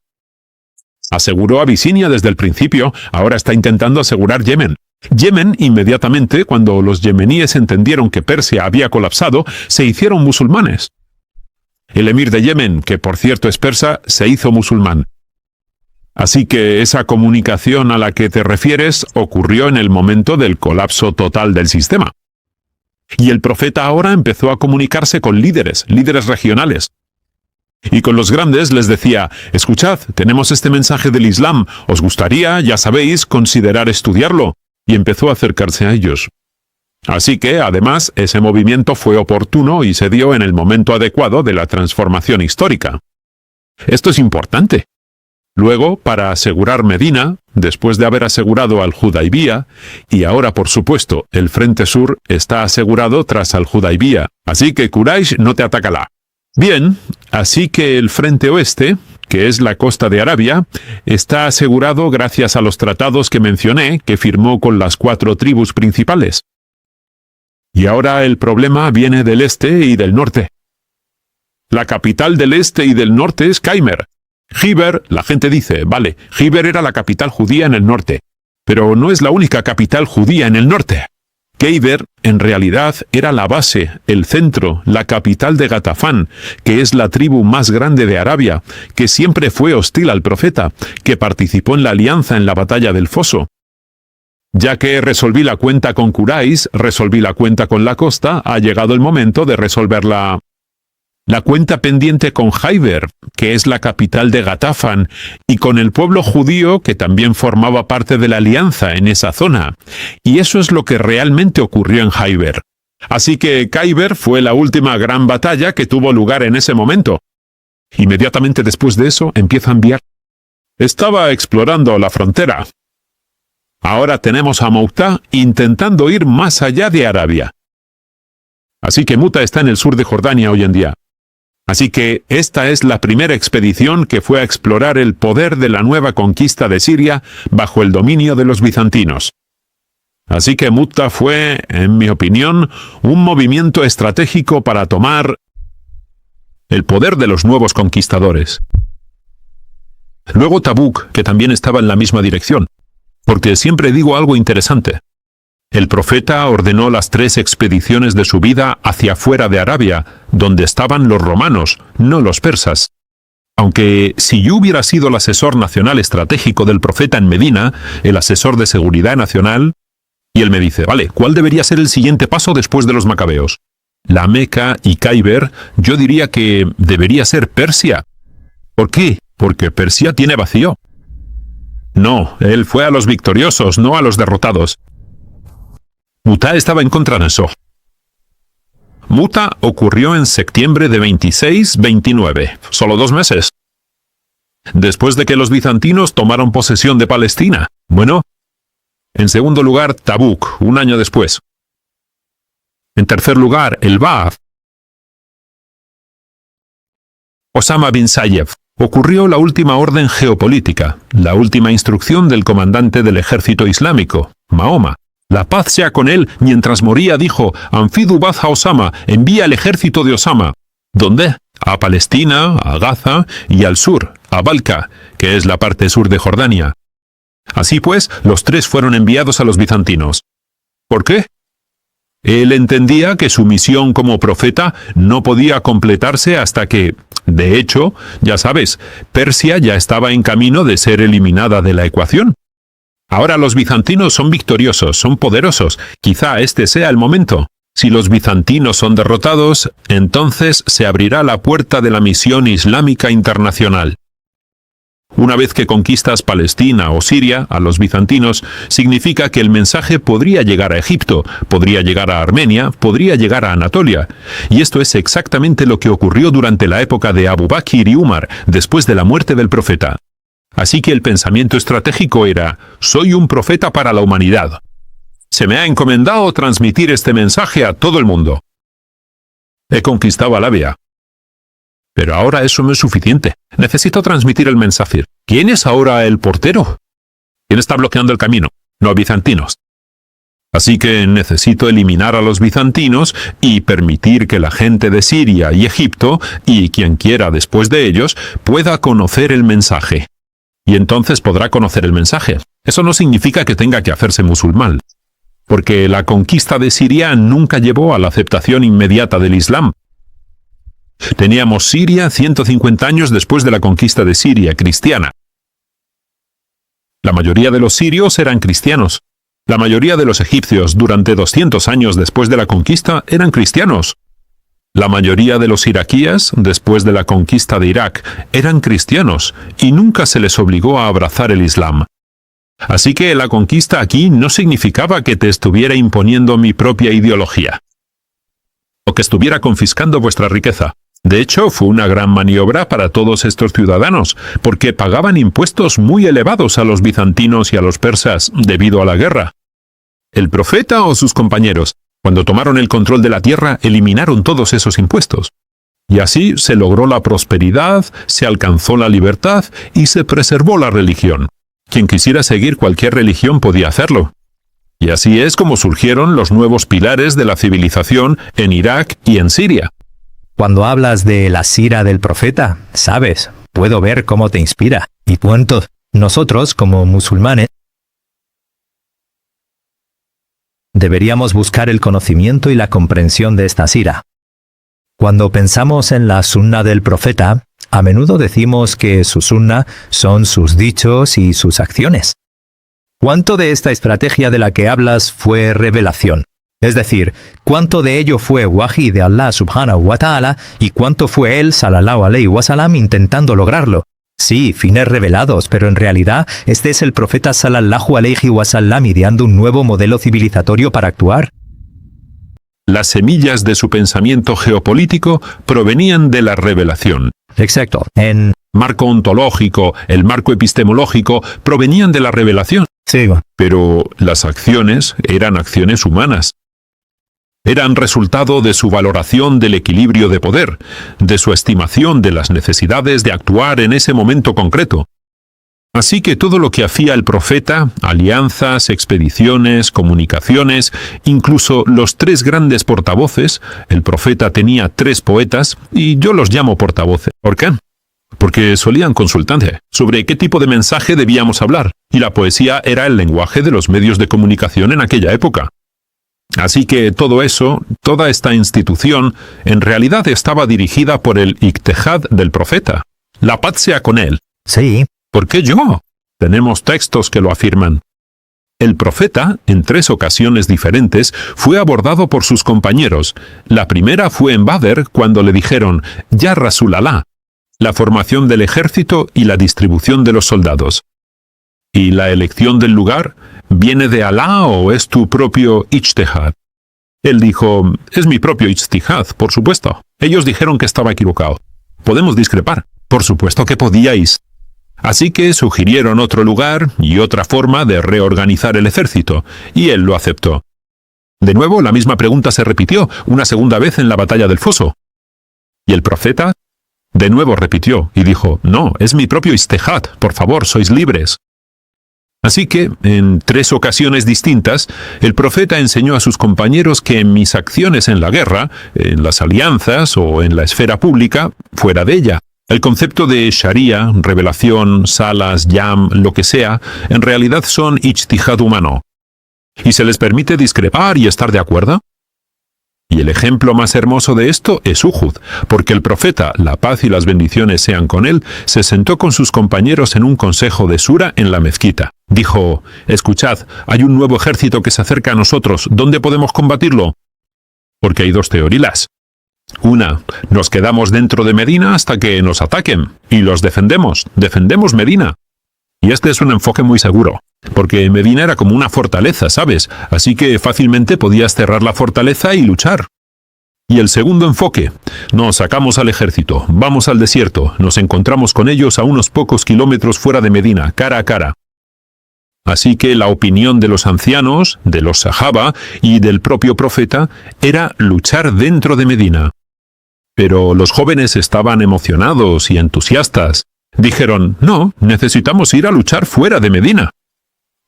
Aseguró Abisinia desde el principio, ahora está intentando asegurar Yemen. Yemen, inmediatamente, cuando los yemeníes entendieron que Persia había colapsado, se hicieron musulmanes. El emir de Yemen, que por cierto es persa, se hizo musulmán. Así que esa comunicación a la que te refieres ocurrió en el momento del colapso total del sistema. Y el profeta ahora empezó a comunicarse con líderes regionales. Y con los grandes les decía, escuchad, tenemos este mensaje del Islam, ¿os gustaría, ya sabéis, considerar estudiarlo? Y empezó a acercarse a ellos. Así que, además, ese movimiento fue oportuno y se dio en el momento adecuado de la transformación histórica. Esto es importante. Luego, para asegurar Medina, después de haber asegurado Al-Hudaybiyah, y ahora, por supuesto, el Frente Sur está asegurado tras Al-Hudaybiyah, así que Quraysh no te atacará. Bien, así que el Frente Oeste, que es la costa de Arabia, está asegurado gracias a los tratados que mencioné que firmó con las 4 tribus principales. Y ahora el problema viene del este y del norte. La capital del este y del norte es Khaybar. Khaybar, la gente dice, vale, Khaybar era la capital judía en el norte, pero no es la única capital judía en el norte. Khaybar, en realidad, era la base, el centro, la capital de Ghatafán, que es la tribu más grande de Arabia, que siempre fue hostil al profeta, que participó en la alianza en la batalla del Foso. Ya que resolví la cuenta con Quraysh, resolví la cuenta con la costa, ha llegado el momento de resolver la cuenta pendiente con Khaybar, que es la capital de Ghatafán, y con el pueblo judío que también formaba parte de la alianza en esa zona. Y eso es lo que realmente ocurrió en Khaybar. Así que Khaybar fue la última gran batalla que tuvo lugar en ese momento. Inmediatamente después de eso empieza a enviar. Estaba explorando la frontera. Ahora tenemos a Mu'tah intentando ir más allá de Arabia. Así que Mu'tah está en el sur de Jordania hoy en día. Así que esta es la primera expedición que fue a explorar el poder de la nueva conquista de Siria bajo el dominio de los bizantinos. Así que Mu'tah fue, en mi opinión, un movimiento estratégico para tomar el poder de los nuevos conquistadores. Luego Tabuk, que también estaba en la misma dirección. Porque siempre digo algo interesante. El profeta ordenó las 3 expediciones de su vida hacia fuera de Arabia, donde estaban los romanos, no los persas. Aunque si yo hubiera sido el asesor nacional estratégico del profeta en Medina, el asesor de seguridad nacional, y él me dice, vale, ¿cuál debería ser el siguiente paso después de los macabeos? La Meca y Khaybar, yo diría que debería ser Persia. ¿Por qué? Porque Persia tiene vacío. No, él fue a los victoriosos, no a los derrotados. Muta estaba en contra de eso. Muta ocurrió en septiembre de 26-29, solo 2 meses. Después de que los bizantinos tomaron posesión de Palestina. Bueno, en segundo lugar, Tabuk, 1 año después. En tercer lugar, el Ba'ath. Osama bin Sayyid. Ocurrió la última orden geopolítica, la última instrucción del comandante del ejército islámico, Mahoma. La paz sea con él, mientras moría dijo, Anfidu Bath a Osama, envía el ejército de Osama. ¿Dónde? A Palestina, a Gaza y al sur, a Balca, que es la parte sur de Jordania. Así pues, los 3 fueron enviados a los bizantinos. ¿Por qué? Él entendía que su misión como profeta no podía completarse hasta que, de hecho, ya sabes, Persia ya estaba en camino de ser eliminada de la ecuación. Ahora los bizantinos son victoriosos, son poderosos. Quizá este sea el momento. Si los bizantinos son derrotados, entonces se abrirá la puerta de la misión islámica internacional. Una vez que conquistas Palestina o Siria a los bizantinos, significa que el mensaje podría llegar a Egipto, podría llegar a Armenia, podría llegar a Anatolia. Y esto es exactamente lo que ocurrió durante la época de Abu Bakr y Umar, después de la muerte del profeta. Así que el pensamiento estratégico era, soy un profeta para la humanidad. Se me ha encomendado transmitir este mensaje a todo el mundo. He conquistado Arabia. Pero ahora eso no es suficiente. Necesito transmitir el mensaje. ¿Quién es ahora el portero? ¿Quién está bloqueando el camino? Los bizantinos. Así que necesito eliminar a los bizantinos y permitir que la gente de Siria y Egipto, y quien quiera después de ellos, pueda conocer el mensaje. Y entonces podrá conocer el mensaje. Eso no significa que tenga que hacerse musulmán, porque la conquista de Siria nunca llevó a la aceptación inmediata del Islam. Teníamos Siria 150 años después de la conquista de Siria, cristiana. La mayoría de los sirios eran cristianos. La mayoría de los egipcios durante 200 años después de la conquista eran cristianos. La mayoría de los iraquíes, después de la conquista de Irak, eran cristianos y nunca se les obligó a abrazar el Islam. Así que la conquista aquí no significaba que te estuviera imponiendo mi propia ideología, o que estuviera confiscando vuestra riqueza. De hecho, fue una gran maniobra para todos estos ciudadanos, porque pagaban impuestos muy elevados a los bizantinos y a los persas debido a la guerra. El profeta o sus compañeros, cuando tomaron el control de la tierra, eliminaron todos esos impuestos. Y así se logró la prosperidad, se alcanzó la libertad y se preservó la religión. Quien quisiera seguir cualquier religión podía hacerlo. Y así es como surgieron los nuevos pilares de la civilización en Irak y en Siria.
Cuando hablas de la sira del profeta, sabes, puedo ver cómo te inspira. Y cuánto nosotros, como musulmanes, deberíamos buscar el conocimiento y la comprensión de esta sira. Cuando pensamos en la sunna del profeta, a menudo decimos que su sunna son sus dichos y sus acciones. ¿Cuánto de esta estrategia de la que hablas fue revelación? Es decir, ¿cuánto de ello fue wahi de Allah subhanahu wa ta'ala y cuánto fue él, sallallahu alayhi wa sallam, intentando lograrlo? Sí, fines revelados, pero en realidad este es el profeta sallallahu alayhi wa sallam ideando un nuevo modelo civilizatorio para actuar.
Las semillas de su pensamiento geopolítico provenían de la revelación.
Exacto. En
Marco ontológico, el marco epistemológico, provenían de la revelación.
sí,
Pero las acciones eran acciones humanas. Eran resultado de su valoración del equilibrio de poder, de su estimación de las necesidades de actuar en ese momento concreto. Así que todo lo que hacía el profeta, alianzas, expediciones, comunicaciones, incluso los 3 grandes portavoces, el profeta tenía 3 poetas, y yo los llamo portavoces. ¿Por qué? porque solían consultarse sobre qué tipo de mensaje debíamos hablar, y la poesía era el lenguaje de los medios de comunicación en aquella época. Así que todo eso, toda esta institución, en realidad estaba dirigida por el Ijtihad del profeta. La paz sea con él.
Sí.
¿Por qué yo? Tenemos textos que lo afirman. El profeta, en 3 ocasiones diferentes, fue abordado por sus compañeros. La primera fue en Badr, cuando le dijeron, «Ya Rasulallah», la formación del ejército y la distribución de los soldados. ¿Y la elección del lugar? ¿Viene de Alá o es tu propio ijtihad? Él dijo, «Es mi propio ijtihad, por supuesto». Ellos dijeron que estaba equivocado. «Podemos discrepar». Por supuesto que podíais. Así que sugirieron otro lugar y otra forma de reorganizar el ejército, y él lo aceptó. De nuevo, la misma pregunta se repitió una segunda vez en la batalla del foso. Y el profeta de nuevo repitió y dijo, «No, es mi propio ijtihad, por favor, sois libres». Así que, en 3 ocasiones distintas, el profeta enseñó a sus compañeros que en mis acciones en la guerra, en las alianzas o en la esfera pública, fuera de ella, el concepto de sharia, revelación, salas, yam, lo que sea, en realidad son ijtihad humano. ¿Y se les permite discrepar y estar de acuerdo? Y el ejemplo más hermoso de esto es Uhud, porque el profeta, la paz y las bendiciones sean con él, se sentó con sus compañeros en un consejo de sura en la mezquita. Dijo, «Escuchad, hay un nuevo ejército que se acerca a nosotros, ¿dónde podemos combatirlo?» Porque hay 2 teorías. Una, nos quedamos dentro de Medina hasta que nos ataquen, y los defendemos Medina. Y este es un enfoque muy seguro, porque Medina era como una fortaleza, ¿sabes? Así que fácilmente podías cerrar la fortaleza y luchar. Y el segundo enfoque, nos sacamos al ejército, vamos al desierto, nos encontramos con ellos a unos pocos kilómetros fuera de Medina, cara a cara. Así que la opinión de los ancianos, de los sahaba y del propio profeta era luchar dentro de Medina. Pero los jóvenes estaban emocionados y entusiastas. Dijeron, «No, necesitamos ir a luchar fuera de Medina».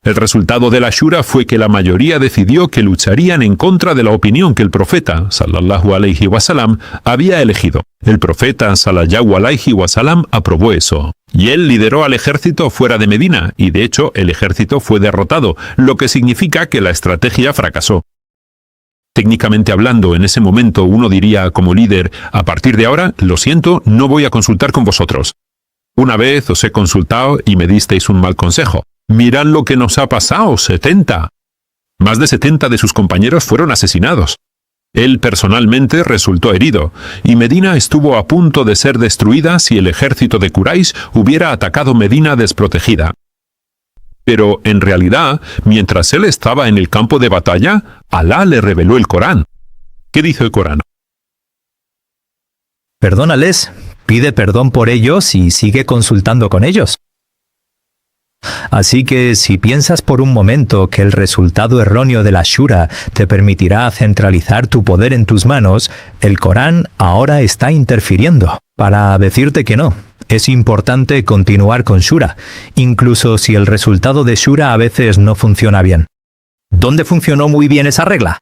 El resultado de la shura fue que la mayoría decidió que lucharían en contra de la opinión que el profeta, sallallahu alaihi wasallam, había elegido. El profeta, sallallahu alaihi wasallam, aprobó eso. Y él lideró al ejército fuera de Medina, y de hecho el ejército fue derrotado, lo que significa que la estrategia fracasó. Técnicamente hablando, en ese momento uno diría como líder, a partir de ahora, lo siento, no voy a consultar con vosotros. Una vez os he consultado y me disteis un mal consejo. Mirad lo que nos ha pasado, 70. Más de 70 de sus compañeros fueron asesinados. Él personalmente resultó herido, y Medina estuvo a punto de ser destruida si el ejército de Quraysh hubiera atacado Medina desprotegida. Pero, en realidad, mientras él estaba en el campo de batalla, Alá le reveló el Corán. ¿Qué dice el Corán?
Perdónales, pide perdón por ellos y sigue consultando con ellos. Así que si piensas por un momento que el resultado erróneo de la shura te permitirá centralizar tu poder en tus manos, el Corán ahora está interfiriendo para decirte que no. Es importante continuar con shura, incluso si el resultado de shura a veces no funciona bien. ¿Dónde funcionó muy bien esa regla?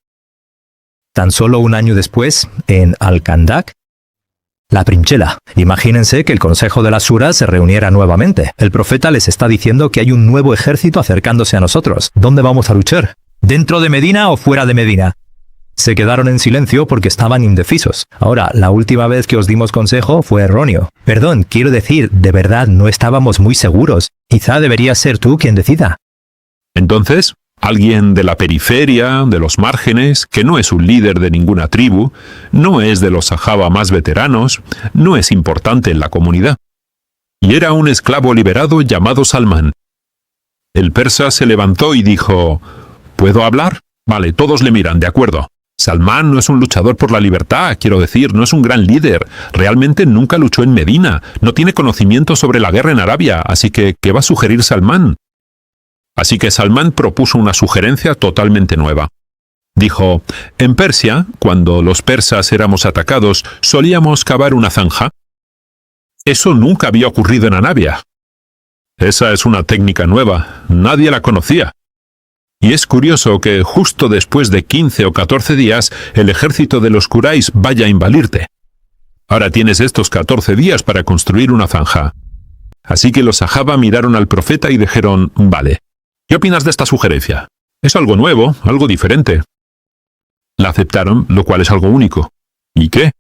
Tan solo un año después, en Al-Kandak, la Trinchera. Imagínense que el Consejo de la Shura se reuniera nuevamente. El profeta les está diciendo que hay un nuevo ejército acercándose a nosotros. ¿Dónde vamos a luchar? ¿Dentro de Medina o fuera de Medina? Se quedaron en silencio porque estaban indecisos. Ahora, la última vez que os dimos consejo fue erróneo. Perdón, quiero decir, de verdad no estábamos muy seguros. Quizá deberías ser tú quien decida.
Entonces, alguien de la periferia, de los márgenes, que no es un líder de ninguna tribu, no es de los sahaba más veteranos, no es importante en la comunidad. Y era un esclavo liberado llamado Salmán. El persa se levantó y dijo, ¿puedo hablar? Vale, todos le miran, de acuerdo. Salmán no es un luchador por la libertad, quiero decir, no es un gran líder. Realmente nunca luchó en Medina, no tiene conocimiento sobre la guerra en Arabia, así que, ¿qué va a sugerir Salmán? Así que Salmán propuso una sugerencia totalmente nueva. Dijo, en Persia, cuando los persas éramos atacados, solíamos cavar una zanja. Eso nunca había ocurrido en Arabia. Esa es una técnica nueva, nadie la conocía. Y es curioso que justo después de 15 o 14 días, el ejército de los Quraysh vaya a invadirte. Ahora tienes estos 14 días para construir una zanja. Así que los Sahaba miraron al profeta y dijeron, vale, ¿qué opinas de esta sugerencia? Es algo nuevo, algo diferente. La aceptaron, lo cual es algo único. ¿Y qué?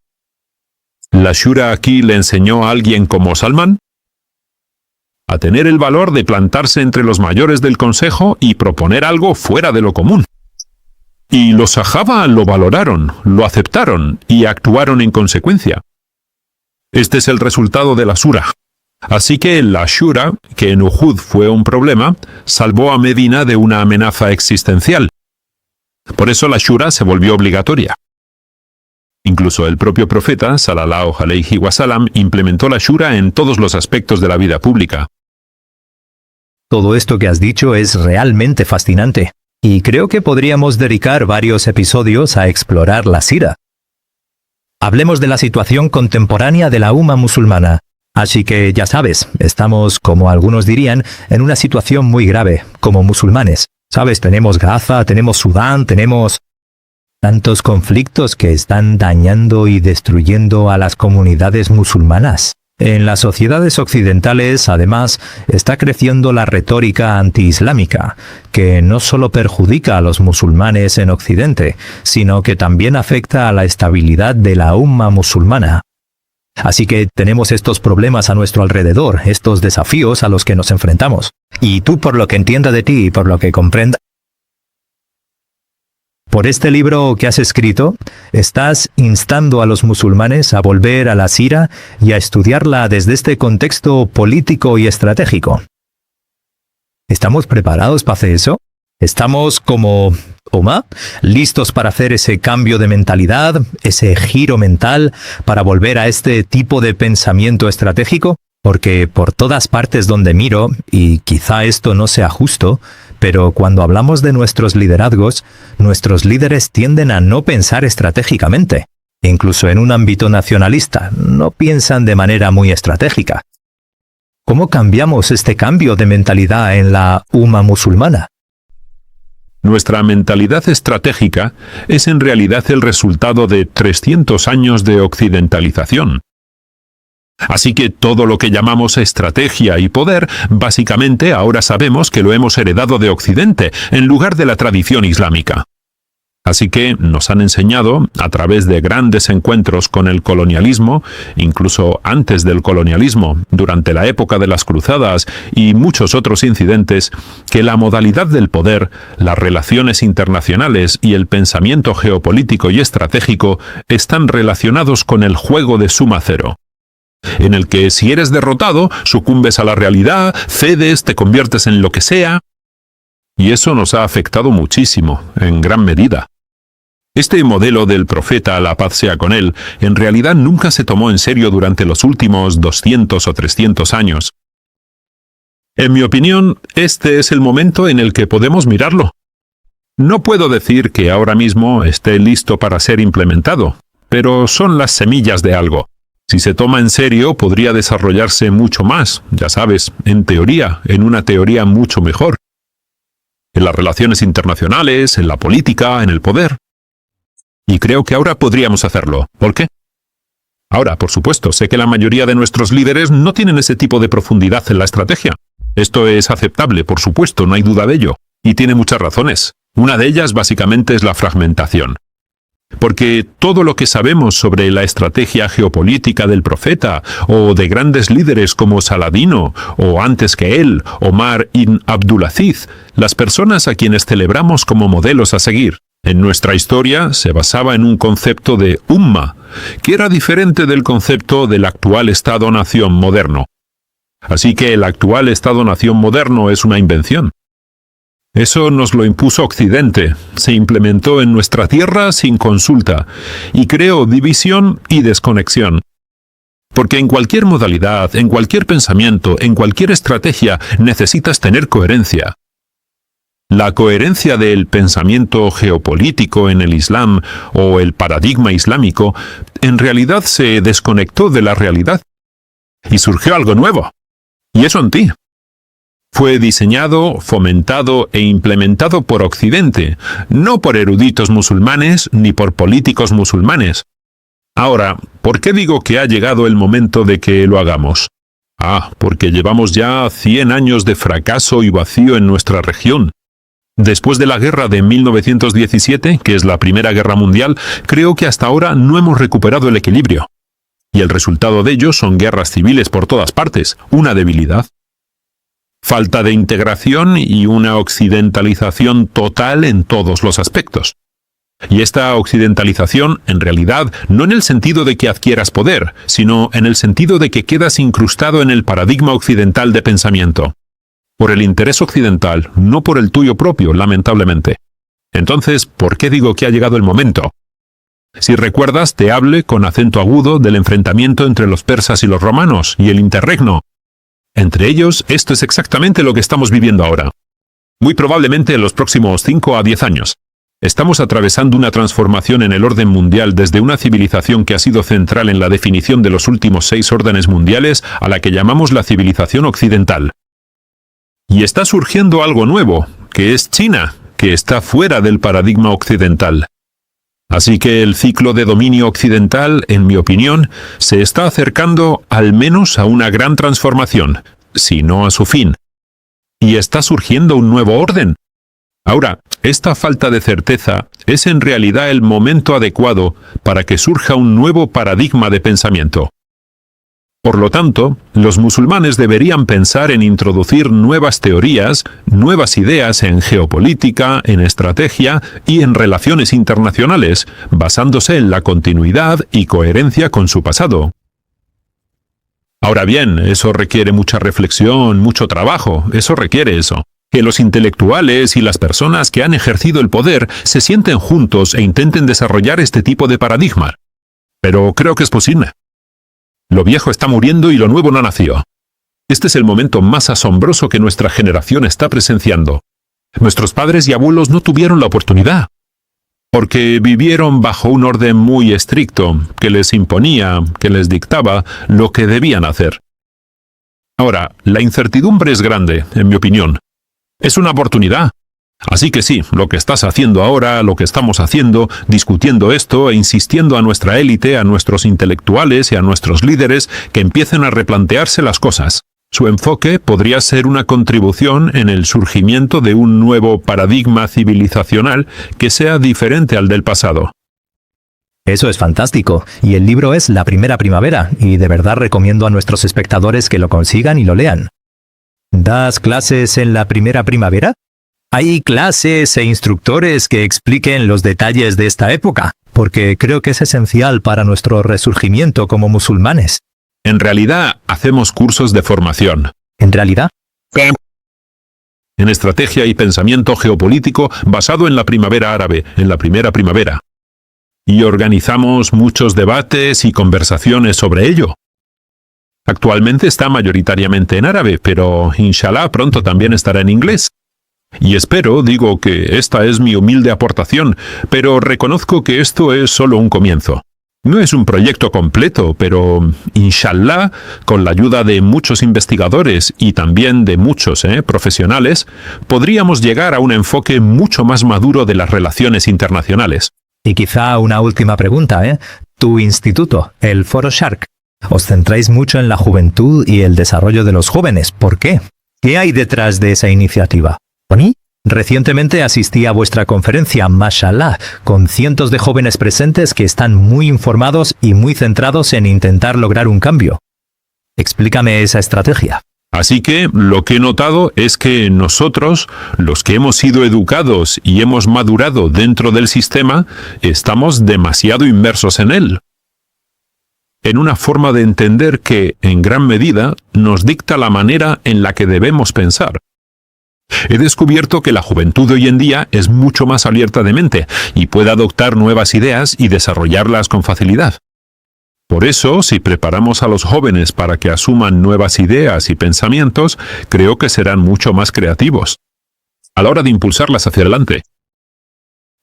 ¿La Shura aquí le enseñó a alguien como Salman? A tener el valor de plantarse entre los mayores del consejo y proponer algo fuera de lo común. Y los Sahaba lo valoraron, lo aceptaron y actuaron en consecuencia. Este es el resultado de la Shura. Así que la Shura, que en Uhud fue un problema, salvó a Medina de una amenaza existencial. Por eso la Shura se volvió obligatoria. Incluso el propio profeta, sallallahu alayhi wa sallam, implementó la Shura en todos los aspectos de la vida pública.
Todo esto que has dicho es realmente fascinante, y creo que podríamos dedicar varios episodios a explorar la sira. Hablemos de la situación contemporánea de la umma musulmana. Así que ya sabes, estamos, como algunos dirían, en una situación muy grave, como musulmanes. Sabes, tenemos Gaza, tenemos Sudán, tenemos tantos conflictos que están dañando y destruyendo a las comunidades musulmanas. En las sociedades occidentales, además, está creciendo la retórica antiislámica, que no solo perjudica a los musulmanes en Occidente, sino que también afecta a la estabilidad de la umma musulmana. Así que tenemos estos problemas a nuestro alrededor, estos desafíos a los que nos enfrentamos. Y tú, por lo que entienda de ti y por lo que comprenda, por este libro que has escrito, estás instando a los musulmanes a volver a la sira y a estudiarla desde este contexto político y estratégico. ¿Estamos preparados para hacer eso? ¿Estamos como umma listos para hacer ese cambio de mentalidad, ese giro mental, para volver a este tipo de pensamiento estratégico? Porque por todas partes donde miro, y quizá esto no sea justo, pero cuando hablamos de nuestros liderazgos, nuestros líderes tienden a no pensar estratégicamente. Incluso en un ámbito nacionalista, no piensan de manera muy estratégica. ¿Cómo cambiamos este cambio de mentalidad en la umma musulmana?
Nuestra mentalidad estratégica es en realidad el resultado de 300 años de occidentalización. Así que todo lo que llamamos estrategia y poder, básicamente ahora sabemos que lo hemos heredado de Occidente, en lugar de la tradición islámica. Así que nos han enseñado, a través de grandes encuentros con el colonialismo, incluso antes del colonialismo, durante la época de las cruzadas y muchos otros incidentes, que la modalidad del poder, las relaciones internacionales y el pensamiento geopolítico y estratégico están relacionados con el juego de suma cero, en el que si eres derrotado, sucumbes a la realidad, cedes, te conviertes en lo que sea. Y eso nos ha afectado muchísimo, en gran medida. Este modelo del profeta, la paz sea con él, en realidad nunca se tomó en serio durante los últimos 200 o 300 años. En mi opinión, este es el momento en el que podemos mirarlo. No puedo decir que ahora mismo esté listo para ser implementado, pero son las semillas de algo. Si se toma en serio, podría desarrollarse mucho más, ya sabes, en teoría, en una teoría mucho mejor. En las relaciones internacionales, en la política, en el poder. Y creo que ahora podríamos hacerlo. ¿Por qué? Ahora, por supuesto, sé que la mayoría de nuestros líderes no tienen ese tipo de profundidad en la estrategia. Esto es aceptable, por supuesto, no hay duda de ello. Y tiene muchas razones. Una de ellas, básicamente, es la fragmentación. Porque todo lo que sabemos sobre la estrategia geopolítica del profeta, o de grandes líderes como Saladino, o antes que él, Omar ibn Abdulaziz, las personas a quienes celebramos como modelos a seguir, en nuestra historia se basaba en un concepto de umma, que era diferente del concepto del actual Estado-nación moderno. Así que el actual Estado-nación moderno es una invención. Eso nos lo impuso Occidente, se implementó en nuestra tierra sin consulta, y creó división y desconexión. Porque en cualquier modalidad, en cualquier pensamiento, en cualquier estrategia, necesitas tener coherencia. La coherencia del pensamiento geopolítico en el Islam o el paradigma islámico en realidad se desconectó de la realidad. Y surgió algo nuevo. Y eso en ti. Fue diseñado, fomentado e implementado por Occidente, no por eruditos musulmanes ni por políticos musulmanes. Ahora, ¿por qué digo que ha llegado el momento de que lo hagamos? Porque llevamos ya 100 años de fracaso y vacío en nuestra región. Después de la guerra de 1917, que es la Primera Guerra Mundial, creo que hasta ahora no hemos recuperado el equilibrio. Y el resultado de ello son guerras civiles por todas partes, una debilidad. Falta de integración y una occidentalización total en todos los aspectos. Y esta occidentalización, en realidad, no en el sentido de que adquieras poder, sino en el sentido de que quedas incrustado en el paradigma occidental de pensamiento. Por el interés occidental, no por el tuyo propio, lamentablemente. Entonces, ¿por qué digo que ha llegado el momento? Si recuerdas, te hablé con acento agudo del enfrentamiento entre los persas y los romanos, y el interregno. Entre ellos, esto es exactamente lo que estamos viviendo ahora. Muy probablemente en los próximos 5 a 10 años. Estamos atravesando una transformación en el orden mundial desde una civilización que ha sido central en la definición de los últimos 6 órdenes mundiales a la que llamamos la civilización occidental. Y está surgiendo algo nuevo, que es China, que está fuera del paradigma occidental. Así que el ciclo de dominio occidental, en mi opinión, se está acercando al menos a una gran transformación, si no a su fin. Y está surgiendo un nuevo orden. Ahora, esta falta de certeza es en realidad el momento adecuado para que surja un nuevo paradigma de pensamiento. Por lo tanto, los musulmanes deberían pensar en introducir nuevas teorías, nuevas ideas en geopolítica, en estrategia y en relaciones internacionales, basándose en la continuidad y coherencia con su pasado. Ahora bien, eso requiere mucha reflexión, mucho trabajo, eso requiere eso. Que los intelectuales y las personas que han ejercido el poder se sienten juntos e intenten desarrollar este tipo de paradigma. Pero creo que es posible. Lo viejo está muriendo y lo nuevo no nació. Este es el momento más asombroso que nuestra generación está presenciando. Nuestros padres y abuelos no tuvieron la oportunidad, porque vivieron bajo un orden muy estricto, que les imponía, que les dictaba lo que debían hacer. Ahora, la incertidumbre es grande, en mi opinión. Es una oportunidad. Así que sí, lo que estás haciendo ahora, lo que estamos haciendo, discutiendo esto e insistiendo a nuestra élite, a nuestros intelectuales y a nuestros líderes que empiecen a replantearse las cosas. Su enfoque podría ser una contribución en el surgimiento de un nuevo paradigma civilizacional que sea diferente al del pasado.
Eso es fantástico, y el libro es La Primera Primavera, y de verdad recomiendo a nuestros espectadores que lo consigan y lo lean. ¿Das clases en La Primera Primavera? ¿Hay clases e instructores que expliquen los detalles de esta época? Porque creo que es esencial para nuestro resurgimiento como musulmanes.
En realidad, hacemos cursos de formación.
¿En realidad?
En estrategia y pensamiento geopolítico basado en la primavera árabe, en la Primera Primavera. Y organizamos muchos debates y conversaciones sobre ello. Actualmente está mayoritariamente en árabe, pero inshallah pronto también estará en inglés. Y espero, digo que esta es mi humilde aportación, pero reconozco que esto es solo un comienzo. No es un proyecto completo, pero inshallah, con la ayuda de muchos investigadores y también de muchos profesionales, podríamos llegar a un enfoque mucho más maduro de las relaciones internacionales.
Y quizá una última pregunta, Tu instituto, el Foro Shark. Os centráis mucho en la juventud y el desarrollo de los jóvenes. ¿Por qué? ¿Qué hay detrás de esa iniciativa? Recientemente asistí a vuestra conferencia, mashallah, con cientos de jóvenes presentes que están muy informados y muy centrados en intentar lograr un cambio. Explícame esa estrategia.
Así que lo que he notado es que nosotros, los que hemos sido educados y hemos madurado dentro del sistema, estamos demasiado inmersos en él. En una forma de entender que, en gran medida, nos dicta la manera en la que debemos pensar. He descubierto que la juventud de hoy en día es mucho más abierta de mente y puede adoptar nuevas ideas y desarrollarlas con facilidad. Por eso, si preparamos a los jóvenes para que asuman nuevas ideas y pensamientos, creo que serán mucho más creativos a la hora de impulsarlas hacia adelante.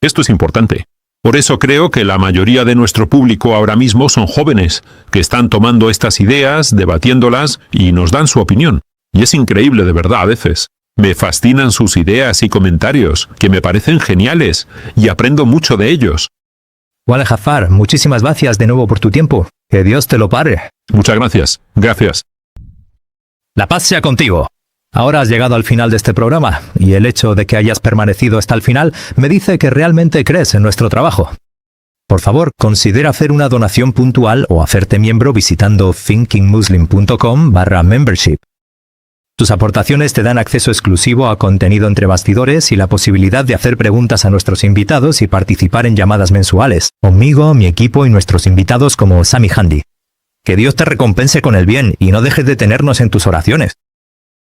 Esto es importante. Por eso creo que la mayoría de nuestro público ahora mismo son jóvenes, que están tomando estas ideas, debatiéndolas y nos dan su opinión. Y es increíble de verdad a veces. Me fascinan sus ideas y comentarios, que me parecen geniales, y aprendo mucho de ellos.
Wale Jafar, muchísimas gracias de nuevo por tu tiempo. Que Dios te lo pague.
Muchas gracias. Gracias.
La paz sea contigo. Ahora has llegado al final de este programa, y el hecho de que hayas permanecido hasta el final me dice que realmente crees en nuestro trabajo. Por favor, considera hacer una donación puntual o hacerte miembro visitando thinkingmuslim.com/membership. Tus aportaciones te dan acceso exclusivo a contenido entre bastidores y la posibilidad de hacer preguntas a nuestros invitados y participar en llamadas mensuales, conmigo, mi equipo y nuestros invitados como Sami Handi. Que Dios te recompense con el bien y no dejes de tenernos en tus oraciones.